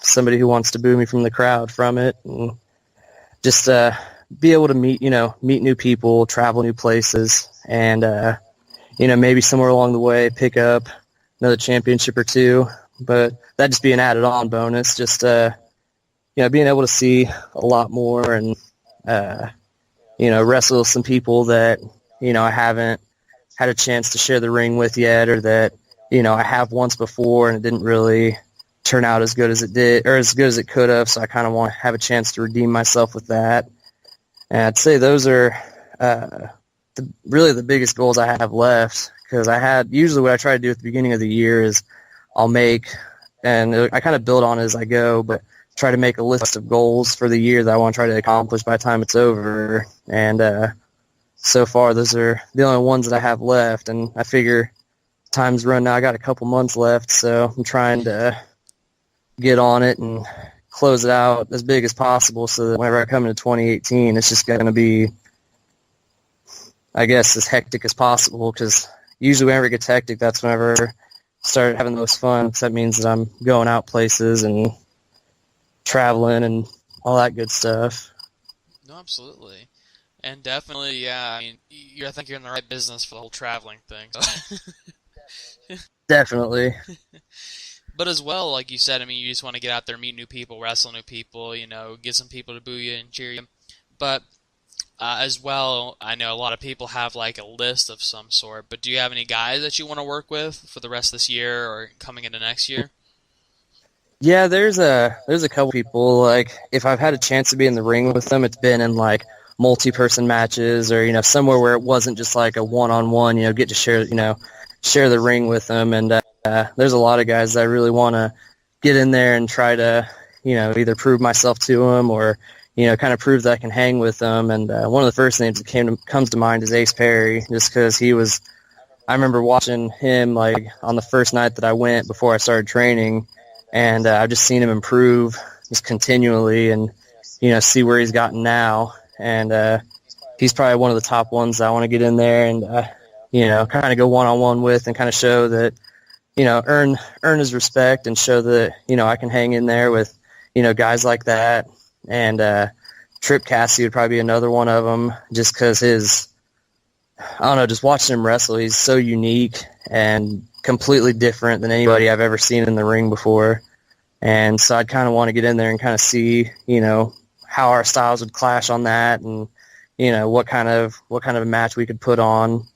somebody who wants to boo me from the crowd from it, and just be able to meet new people, travel new places, and, maybe somewhere along the way pick up another championship or two. But that'd just be an added on bonus, just, being able to see a lot more and, wrestle some people that, I haven't had a chance to share the ring with yet, or that, I have once before and it didn't really turn out as good as it did, or as good as it could have. So I kind of want to have a chance to redeem myself with that. And I'd say those are really the biggest goals I have left, because usually what I try to do at the beginning of the year is I'll make, and I kind of build on it as I go, but try to make a list of goals for the year that I want to try to accomplish by the time it's over. And so far, those are the only ones that I have left. And I figure time's run now. I got a couple months left, so I'm trying to get on it and close it out as big as possible, so that whenever I come into 2018, it's just going to be, I guess, as hectic as possible, because usually whenever it gets hectic, that's whenever I start having the most fun, because that means that I'm going out places and traveling and all that good stuff. No, absolutely. And definitely, yeah, I mean, I think you're in the right business for the whole traveling thing. So. Definitely. But as well, like you said, I mean, you just want to get out there, meet new people, wrestle new people, get some people to boo you and cheer you. But as well, I know a lot of people have like a list of some sort, but do you have any guys that you want to work with for the rest of this year or coming into next year? Yeah, there's a couple people. Like, if I've had a chance to be in the ring with them, it's been in like multi-person matches, or somewhere where it wasn't just like a one-on-one. Get to share the ring with them. And there's a lot of guys that I really want to get in there and try to either prove myself to them or kind of prove that I can hang with them. And one of the first names that comes to mind is Ace Perry, just because I remember watching him like on the first night that I went before I started training, and I've just seen him improve just continually, and see where he's gotten now. And he's probably one of the top ones I want to get in there and kind of go one-on-one with, and kind of show that earn his respect, and show that I can hang in there with guys like that. And Trip Cassie would probably be another one of them, just because just watching him wrestle, he's so unique and completely different than anybody I've ever seen in the ring before. And so I'd kind of want to get in there and kind of see, how our styles would clash on that, and, what kind of a match we could put on.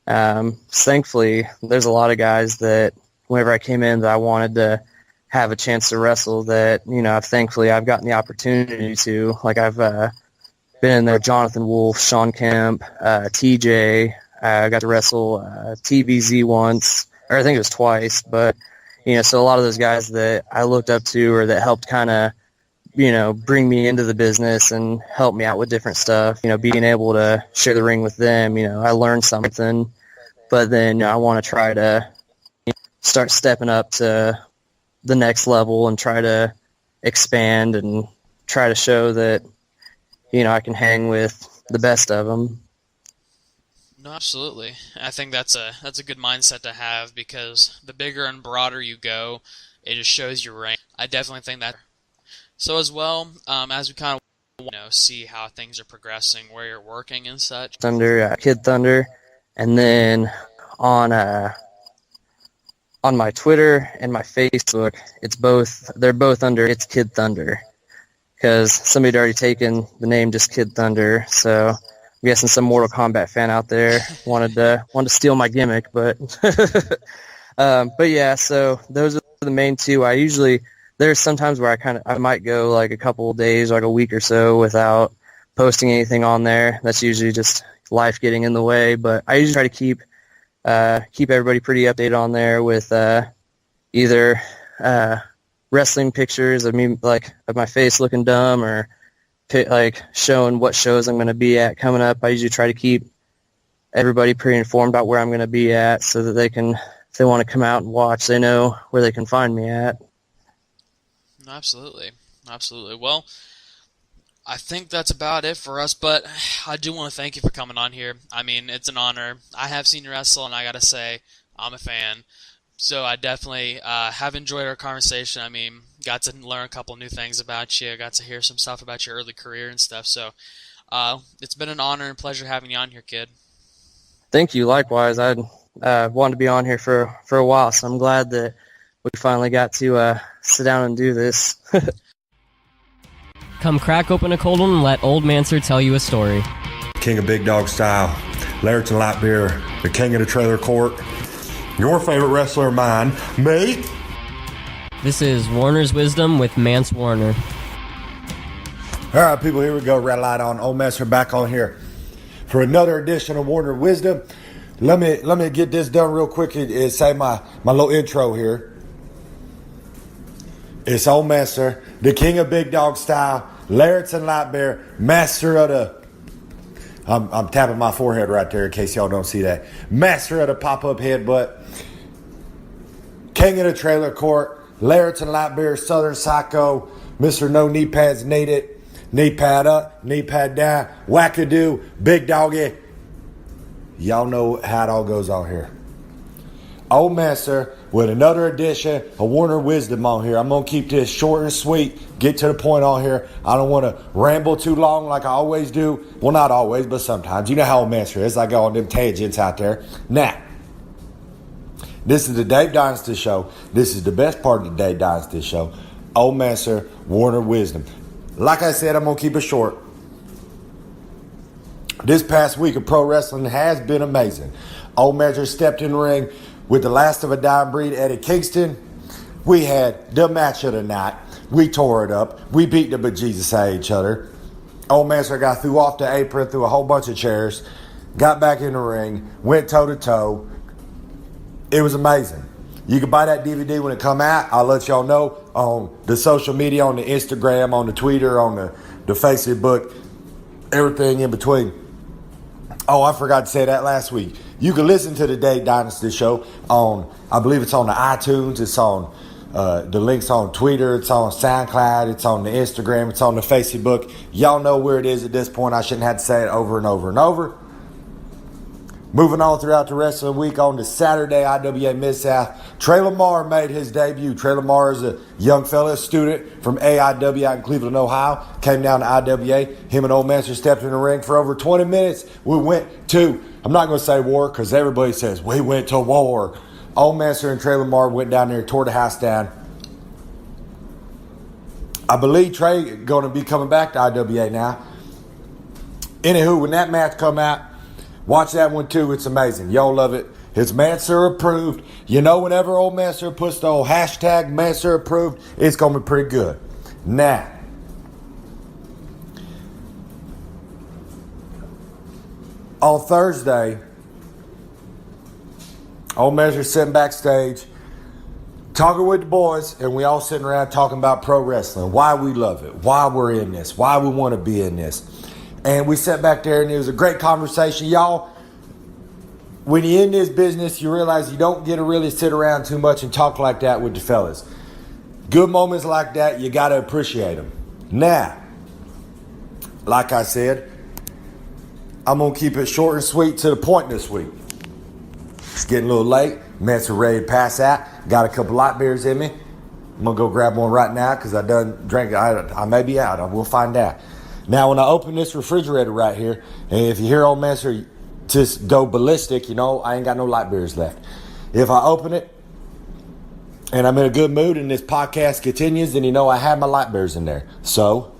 Thankfully, there's a lot of guys that whenever I came in that I wanted to have a chance to wrestle, that, thankfully I've gotten the opportunity to. Like, I've been in there, Jonathan Wolf, Sean Kemp, TJ. I got to wrestle TVZ once, or I think it was twice. But, so a lot of those guys that I looked up to, or that helped kind of, bring me into the business and help me out with different stuff, being able to share the ring with them, I learned something. But then I want to try to start stepping up to the next level and try to expand and try to show that, I can hang with the best of them. No, absolutely. I think that's a good mindset to have, because the bigger and broader you go, it just shows your range. I definitely think that. So as well, as we kind of see how things are progressing, where you're working and such. Thunder, Kid Thunder, and then on my Twitter and my Facebook, they're both under It's Kid Thunder, because somebody had already taken the name just Kid Thunder. So guessing some Mortal Kombat fan out there wanted to steal my gimmick, but yeah. So those are the main two. There's sometimes where I might go like a couple of days, like a week or so, without posting anything on there. That's usually just life getting in the way. But I usually try to keep everybody pretty updated on there with either wrestling pictures of me, like of my face looking dumb, or like showing what shows I'm going to be at coming up. I usually try to keep everybody pretty informed about where I'm going to be at, so that they can, if they want to come out and watch, they know where they can find me at. Absolutely. Well, I think that's about it for us, but I do want to thank you for coming on here. I mean, it's an honor. I have seen you wrestle, and I got to say, I'm a fan. So I definitely have enjoyed our conversation. I mean, got to learn a couple new things about you. Got to hear some stuff about your early career and stuff. So it's been an honor and pleasure having you on here, kid. Thank you. Likewise. I wanted to be on here for a while, so I'm glad that we finally got to sit down and do this. Come crack open a cold one and let Old Manser tell you a story. King of Big Dog Style, Laird's and Light Beer, the king of the trailer court, your favorite wrestler of mine, me. This is Warner's Wisdom with Mance Warner. All right, people, here we go. Red light on. Old Master back on here for another edition of Warner Wisdom. Let me get this done real quick and say my little intro here. It's Old Master, the king of Big Dog Style, Laird's and Light Beer, master of the... I'm tapping my forehead right there in case y'all don't see that. Master of the pop-up headbutt, king of the trailer court, Laird's and Light Beer, Southern Psycho, Mr. No Knee Pads Needed, knee pad up, knee pad down, wackadoo, big doggy. Y'all know how it all goes on here. Old Master with another edition of Warner Wisdom on here. I'm going to keep this short and sweet, get to the point on here. I don't want to ramble too long like I always do. Well, not always, but sometimes. You know how Old Master is. I go on them tangents out there. Now, this is the Dave Dynasty Show. This is the best part of the Dave Dynasty Show. Old Master, Warner Wisdom. Like I said, I'm going to keep it short. This past week of pro wrestling has been amazing. Old Master stepped in the ring with the last of a dying breed, Eddie Kingston. We had the match of the night. We tore it up. We beat the bejesus out of each other. Old Master got threw off the apron, through a whole bunch of chairs, got back in the ring, went toe-to-toe. It was amazing. You can buy that DVD when it come out. I'll let y'all know on the social media, on the Instagram, on the Twitter, on the Facebook, everything in between. Oh, I forgot to say that last week. You can listen to the Dave Dynasty Show on, I believe it's on the iTunes, it's on the links on Twitter, it's on SoundCloud, it's on the Instagram, it's on the Facebook. Y'all know where it is at this point. I shouldn't have to say it over and over and over. Moving on throughout the rest of the week on to Saturday, IWA Mid-South, Trey Lamar made his debut. Trey Lamar is a young fella, a student from AIW out in Cleveland, Ohio. Came down to IWA. Him and Old Master stepped in the ring for over 20 minutes. We went to, I'm not going to say war because everybody says we went to war. Old Master and Trey Lamar went down there, tore the house down. I believe Trey going to be coming back to IWA now. Anywho, when that match come out, watch that one too. It's amazing. Y'all love it. It's Manser approved. You know, whenever Old Master puts the old hashtag Manser approved, it's going to be pretty good. Now, on Thursday, Old Master sitting backstage, talking with the boys, and we all sitting around talking about pro wrestling, why we love it, why we're in this, why we want to be in this. And we sat back there, and it was a great conversation. Y'all, when you're in this business, you realize you don't get to really sit around too much and talk like that with the fellas. Good moments like that, you got to appreciate them. Now, like I said, I'm going to keep it short and sweet to the point this week. It's getting a little late. Mets are ready to pass out. Got a couple light beers in me. I'm going to go grab one right now because I done drank. I may be out. I will find out. Now, when I open this refrigerator right here, and if you hear Old Master just go ballistic, you know, I ain't got no light beers left. If I open it and I'm in a good mood and this podcast continues, then you know I have my light beers in there. So,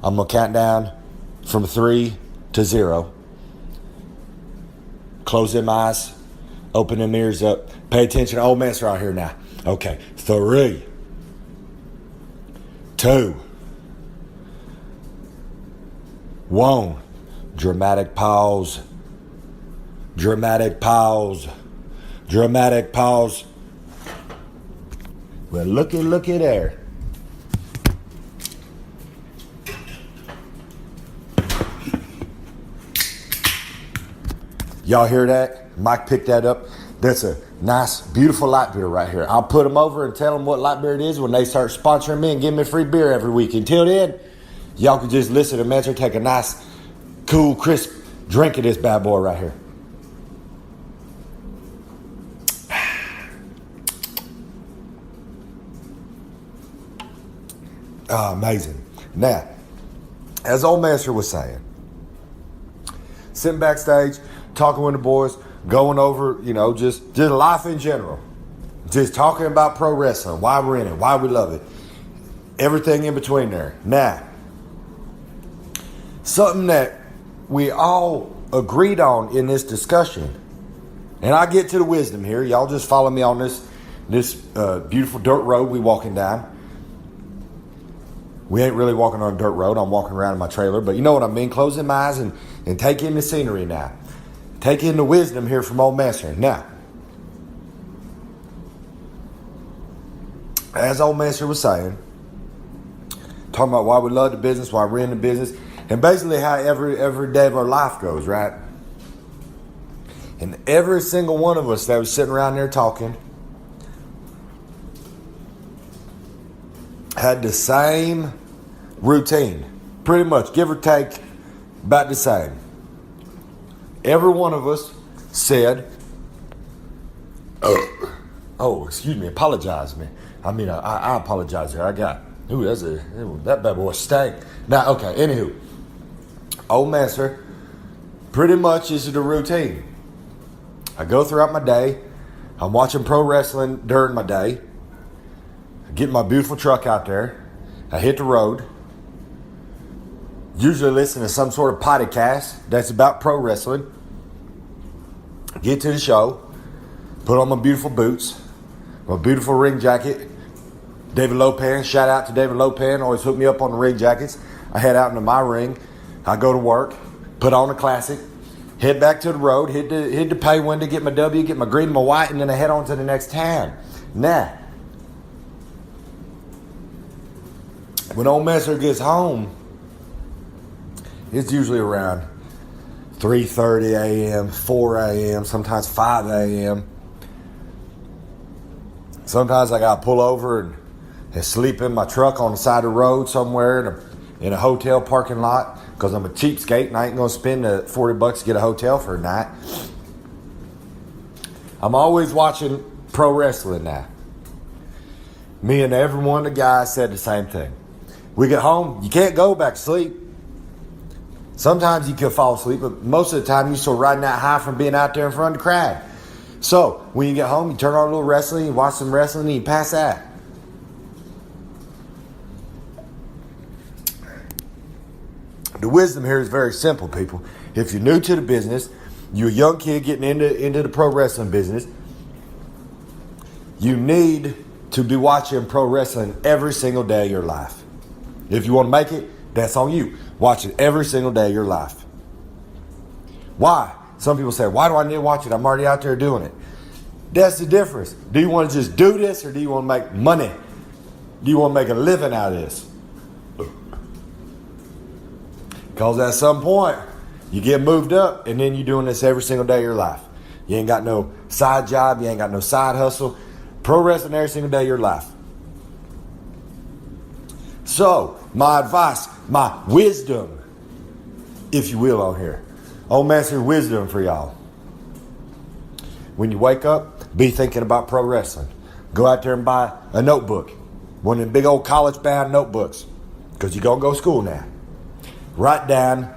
I'm going to count down from 3, to 0. Close them eyes. Open them ears up. Pay attention to old Mance right here now. Okay. 3, 2, 1. Dramatic pause. Dramatic pause. Dramatic pause. Well, looky there. Y'all hear that? Mike picked that up. That's a nice, beautiful light beer right here. I'll put them over and tell them what light beer it is when they start sponsoring me and give me free beer every week. Until then, y'all can just listen to Mance take a nice, cool, crisp drink of this bad boy right here. Oh, amazing. Now, as old Master was saying, sitting backstage, talking with the boys, going over, just life in general. Just talking about pro wrestling, why we're in it, why we love it. Everything in between there. Now, something that we all agreed on in this discussion, and I get to the wisdom here. Y'all just follow me on this beautiful dirt road we walking down. We ain't really walking on a dirt road. I'm walking around in my trailer, but you know what I mean. Closing my eyes and take in the scenery now. Take in the wisdom here from old Master. Now, as old Master was saying, talking about why we love the business, why we're in the business, and basically how every day of our life goes, right? And every single one of us that was sitting around there talking had the same routine, pretty much, give or take, about the same. Every one of us said, excuse me, apologize me. I mean, I apologize there. That bad boy stank. Now, okay, anywho, old Master, pretty much is the routine. I go throughout my day. I'm watching pro wrestling during my day. I get my beautiful truck out there. I hit the road. Usually listen to some sort of podcast that's about pro wrestling. Get to the show. Put on my beautiful boots. My beautiful ring jacket. David Lopan, shout out to David Lopan. Always hook me up on the ring jackets. I head out into my ring. I go to work. Put on a classic. Head back to the road. Hit the pay window. Get my W. Get my green and my white. And then I head on to the next town. Now, when old Master gets home, it's usually around 3:30 a.m., 4 a.m., sometimes 5 a.m. Sometimes I got to pull over and sleep in my truck on the side of the road somewhere in a hotel parking lot because I'm a cheapskate and I ain't going to spend the $40 to get a hotel for a night. I'm always watching pro wrestling now. Me and every one of the guys said the same thing. We get home, you can't go back to sleep. Sometimes you can fall asleep, but most of the time you're still riding that high from being out there in front of the crowd. So, when you get home, you turn on a little wrestling, you watch some wrestling, and you pass out. The wisdom here is very simple, people. If you're new to the business, you're a young kid getting into the pro wrestling business, you need to be watching pro wrestling every single day of your life. If you want to make it, that's on you. Watch it every single day of your life. Why? Some people say, why do I need to watch it? I'm already out there doing it. That's the difference. Do you want to just do this or do you want to make money? Do you want to make a living out of this? Because at some point, you get moved up and then you're doing this every single day of your life. You ain't got no side job. You ain't got no side hustle. Pro wrestling every single day of your life. So, my advice, my wisdom, if you will, on here. Old Master wisdom for y'all. When you wake up, be thinking about pro wrestling. Go out there and buy a notebook. One of them big old college-bound notebooks. Because you're going to go to school now. Write down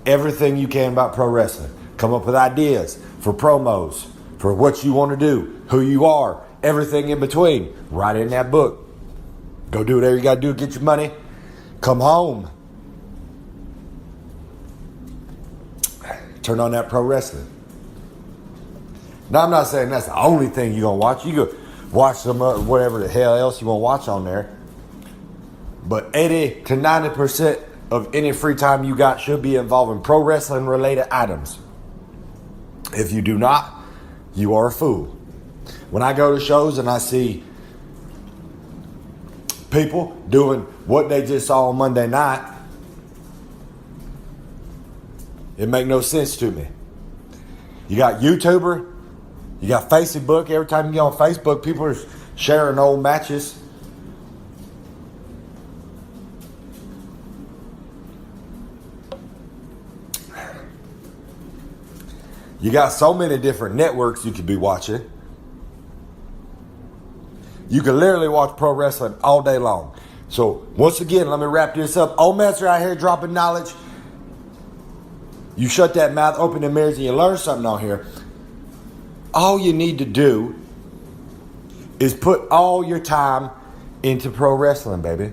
everything you can about pro wrestling. Come up with ideas for promos, for what you want to do, who you are, everything in between. Write in that book. Go do whatever you got to do to get your money. Come home. turn on that pro wrestling. Now, I'm not saying that's the only thing you're going to watch. You could watch some whatever the hell else you want to watch on there. But 80 to 90% of any free time you got should be involving pro wrestling related items. If you do not, you are a fool. When I go to shows and I see people doing what they just saw on Monday night, it make no sense to me. You got YouTuber, you got Facebook. Every time you get on Facebook, people are sharing old matches. You got so many different networks you could be watching. You can literally watch pro wrestling all day long. So, once again, let me wrap this up. Old Mance out here dropping knowledge. You shut that mouth, open the mirrors, and you learn something on here. All you need to do is put all your time into pro wrestling, baby.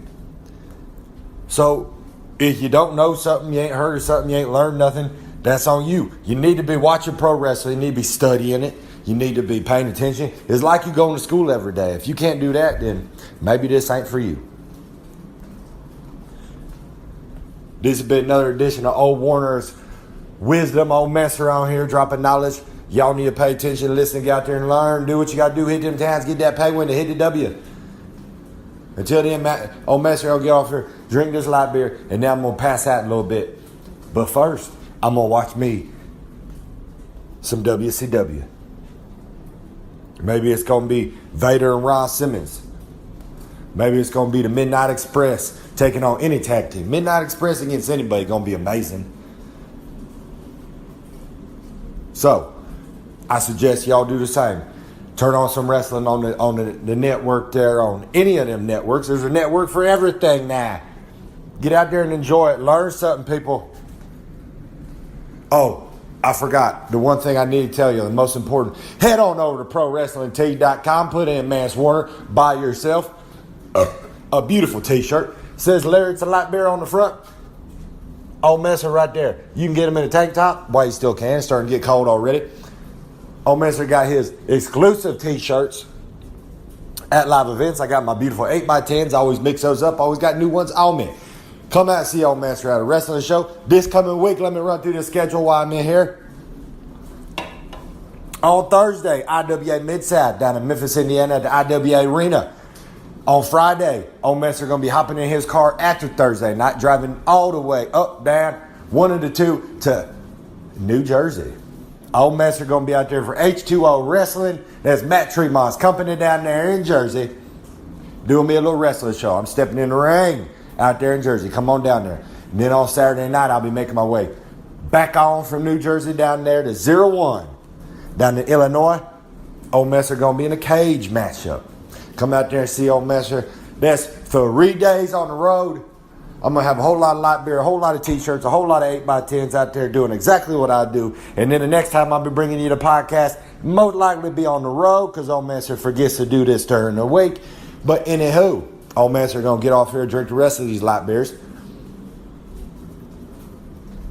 So, if you don't know something, you ain't heard of something, you ain't learned nothing, that's on you. You need to be watching pro wrestling. You need to be studying it. You need to be paying attention. It's like you going to school every day. If you can't do that, then maybe this ain't for you. This has been another edition of Old Warner's Wisdom. Old Mance around here dropping knowledge. Y'all need to pay attention, listen, get out there and learn. Do what you got to do. Hit them times. Get that pay window. Hit the W. Until then, Old Mance will get off here, drink this light beer, and now I'm going to pass out a little bit. But first, I'm going to watch me some WCW. Maybe it's going to be Vader and Ron Simmons. Maybe it's going to be the Midnight Express taking on any tag team. Midnight Express against anybody going to be amazing. So, I suggest y'all do the same. Turn on some wrestling on the network there, on any of them networks. There's a network for everything now. Get out there and enjoy it. Learn something, people. Oh, I forgot. The one thing I need to tell you, the most important. Head on over to ProWrestlingTees.com. Put in Mance Warner. Buy yourself a beautiful t-shirt. Says Larry, it's a light beer on the front. Old Mance right there. You can get him in a tank top. While you still can. It's starting to get cold already. Old Mance got his exclusive t-shirts at live events. I got my beautiful 8x10s. I always mix those up. I always got new ones on me. Come out and see Old Mance at a wrestling show. This coming week, let me run through the schedule while I'm in here. On Thursday, IWA Mid-South down in Memphis, Indiana at the IWA Arena. On Friday, Old Mance going to be hopping in his car after Thursday night, driving all the way up, down, one of the two to New Jersey. Old Mance going to be out there for H2O Wrestling. That's Matt Tremont's company down there in Jersey. Doing me a little wrestling show. I'm stepping in the ring out there in Jersey. Come on down there. And then on Saturday night, I'll be making my way back on from New Jersey down there to 01. Down to Illinois. Old Mance going to be in a cage matchup. Come out there and see Old Mance. That's 3 days on the road. I'm going to have a whole lot of light beer, a whole lot of t-shirts, a whole lot of 8x10s out there doing exactly what I do. And then the next time I'll be bringing you the podcast, most likely be on the road because Old Mance forgets to do this during the week. But anywho, Old Mance going to get off here and drink the rest of these light beers.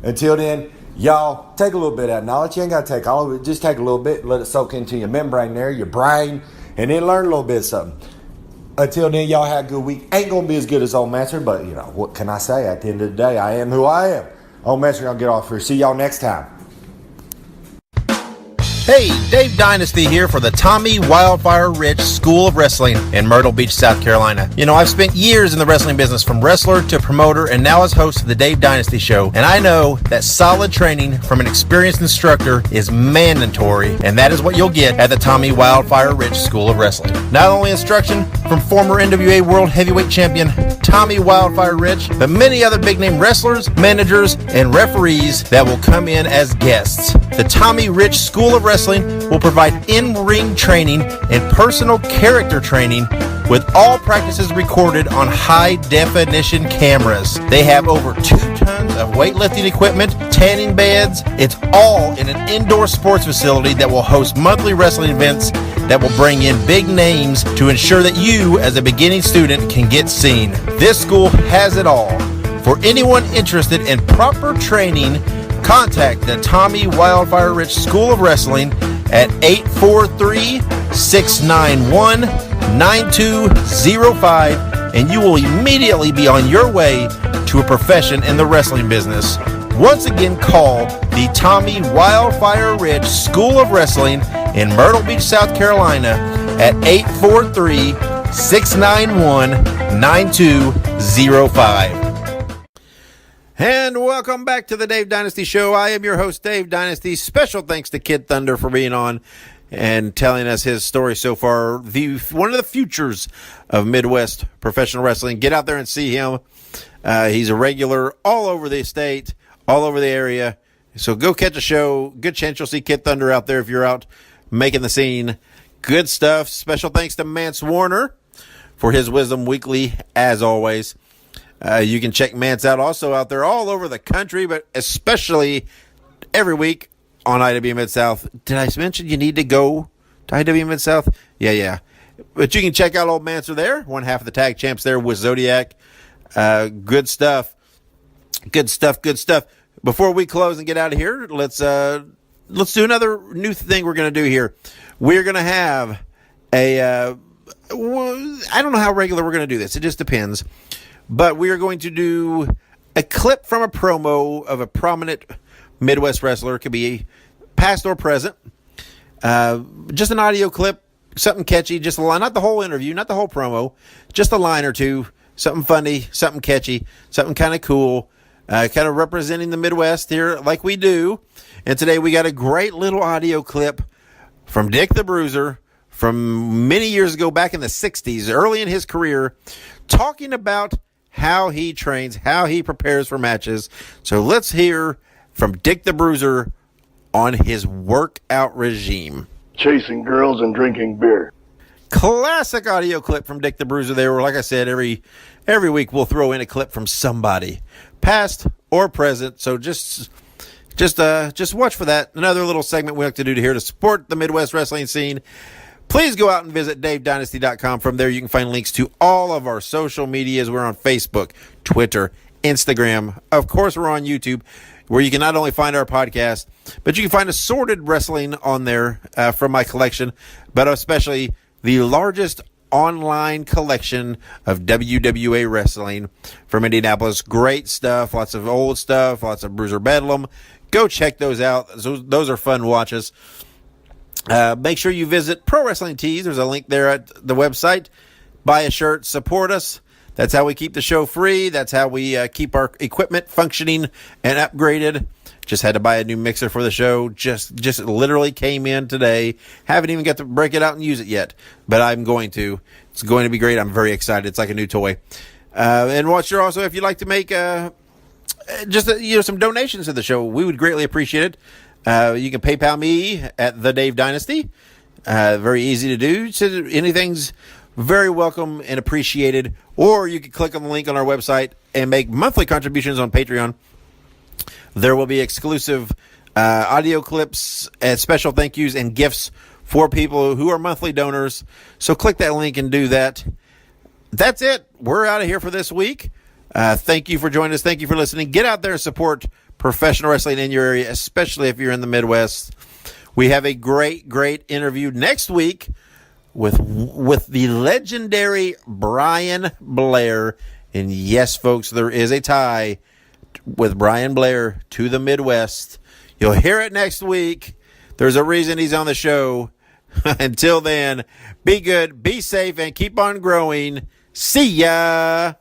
Until then, y'all, take a little bit of that knowledge. You ain't got to take all of it. Just take a little bit, let it soak into your membrane there, your brain, and then learn a little bit of something. Until then, y'all have a good week. Ain't going to be as good as Old Mance, but, you know, what can I say? At the end of the day, I am who I am. Old Mance going to get off here. See y'all next time. Hey, Dave Dynasty here for the Tommy Wildfire Rich School of Wrestling in Myrtle Beach, South Carolina. You know, I've spent years in the wrestling business from wrestler to promoter and now as host of the Dave Dynasty Show. And I know that solid training from an experienced instructor is mandatory, and that is what you'll get at the Tommy Wildfire Rich School of Wrestling. Not only instruction from former NWA World Heavyweight Champion Tommy Wildfire Rich, but many other big-name wrestlers, managers, and referees that will come in as guests. The Tommy Rich School of Wrestling will provide in-ring training and personal character training with all practices recorded on high-definition cameras. They have over 2 tons of weightlifting equipment, tanning beds. It's all in an indoor sports facility that will host monthly wrestling events that will bring in big names to ensure that you, as a beginning student, can get seen. This school has it all. For anyone interested in proper training, contact the Tommy Wildfire Rich School of Wrestling at 843-691-9205, and you will immediately be on your way to a profession in the wrestling business. Once again, call the Tommy Wildfire Rich School of Wrestling in Myrtle Beach, South Carolina at 843-691-9205. And welcome back to the Dave Dynasty Show. I am your host, Dave Dynasty. Special thanks to Kid Thunder for being on and telling us his story so far. One of the futures of Midwest professional wrestling. Get out there and see him. He's a regular all over the state, all over the area. So go catch a show. Good chance you'll see Kid Thunder out there if you're out making the scene. Good stuff. Special thanks to Mance Warner for his Wisdom Weekly, as always. You can check Mance out also out there all over the country, but especially every week on IWA Mid-South. Did I mention you need to go to IWA Mid-South? Yeah. But you can check out old Mance there. One half of the tag champs there with Zodiac. Good stuff. Good stuff. Before we close and get out of here, let's do another new thing we're going to do here. We're going to have I don't know how regular we're going to do this. It just depends. But we are going to do a clip from a promo of a prominent Midwest wrestler. It could be past or present. Just an audio clip, something catchy, just a line, not the whole interview, not the whole promo, just a line or two, something funny, something catchy, something kind of cool, kind of representing the Midwest here like we do. And today we got a great little audio clip from Dick the Bruiser from many years ago, back in the 60s, early in his career, talking about how he trains, how he prepares for matches. So let's hear from Dick the Bruiser on his workout regime. Chasing girls and drinking beer. Classic audio clip from Dick the Bruiser there, where, like I said, every week we'll throw in a clip from somebody, past or present. So just watch for that. Another little segment we like to do here to support the Midwest wrestling scene. Please go out and visit DaveDynasty.com. From there, you can find links to all of our social medias. We're on Facebook, Twitter, Instagram. Of course, we're on YouTube, where you can not only find our podcast, but you can find assorted wrestling on there from my collection, but especially the largest online collection of WWA wrestling from Indianapolis. Great stuff, lots of old stuff, lots of Bruiser Bedlam. Go check those out. Those are fun watches. Make sure you visit Pro Wrestling Tees. There's a link there at the website. Buy a shirt, support us. That's how we keep the show free. That's how we keep our equipment functioning and upgraded. Just had to buy a new mixer for the show. Just literally came in today. Haven't even got to break it out and use it yet, but I'm going to. It's going to be great. I'm very excited. It's like a new toy. And watch your also, if you'd like to make some donations to the show, we would greatly appreciate it. You can PayPal me at the Dave Dynasty. Very easy to do. So anything's very welcome and appreciated. Or you can click on the link on our website and make monthly contributions on Patreon. There will be exclusive audio clips and special thank yous and gifts for people who are monthly donors. So click that link and do that. That's it. We're out of here for this week. Thank you for joining us. Thank you for listening. Get out there and support professional wrestling in your area, especially if you're in the Midwest. We have a great interview next week with the legendary Brian Blair. And yes, folks, there is a tie with Brian Blair to the Midwest. You'll hear it next week. There's a reason he's on the show. Until then, be good, be safe, and keep on growing. See ya!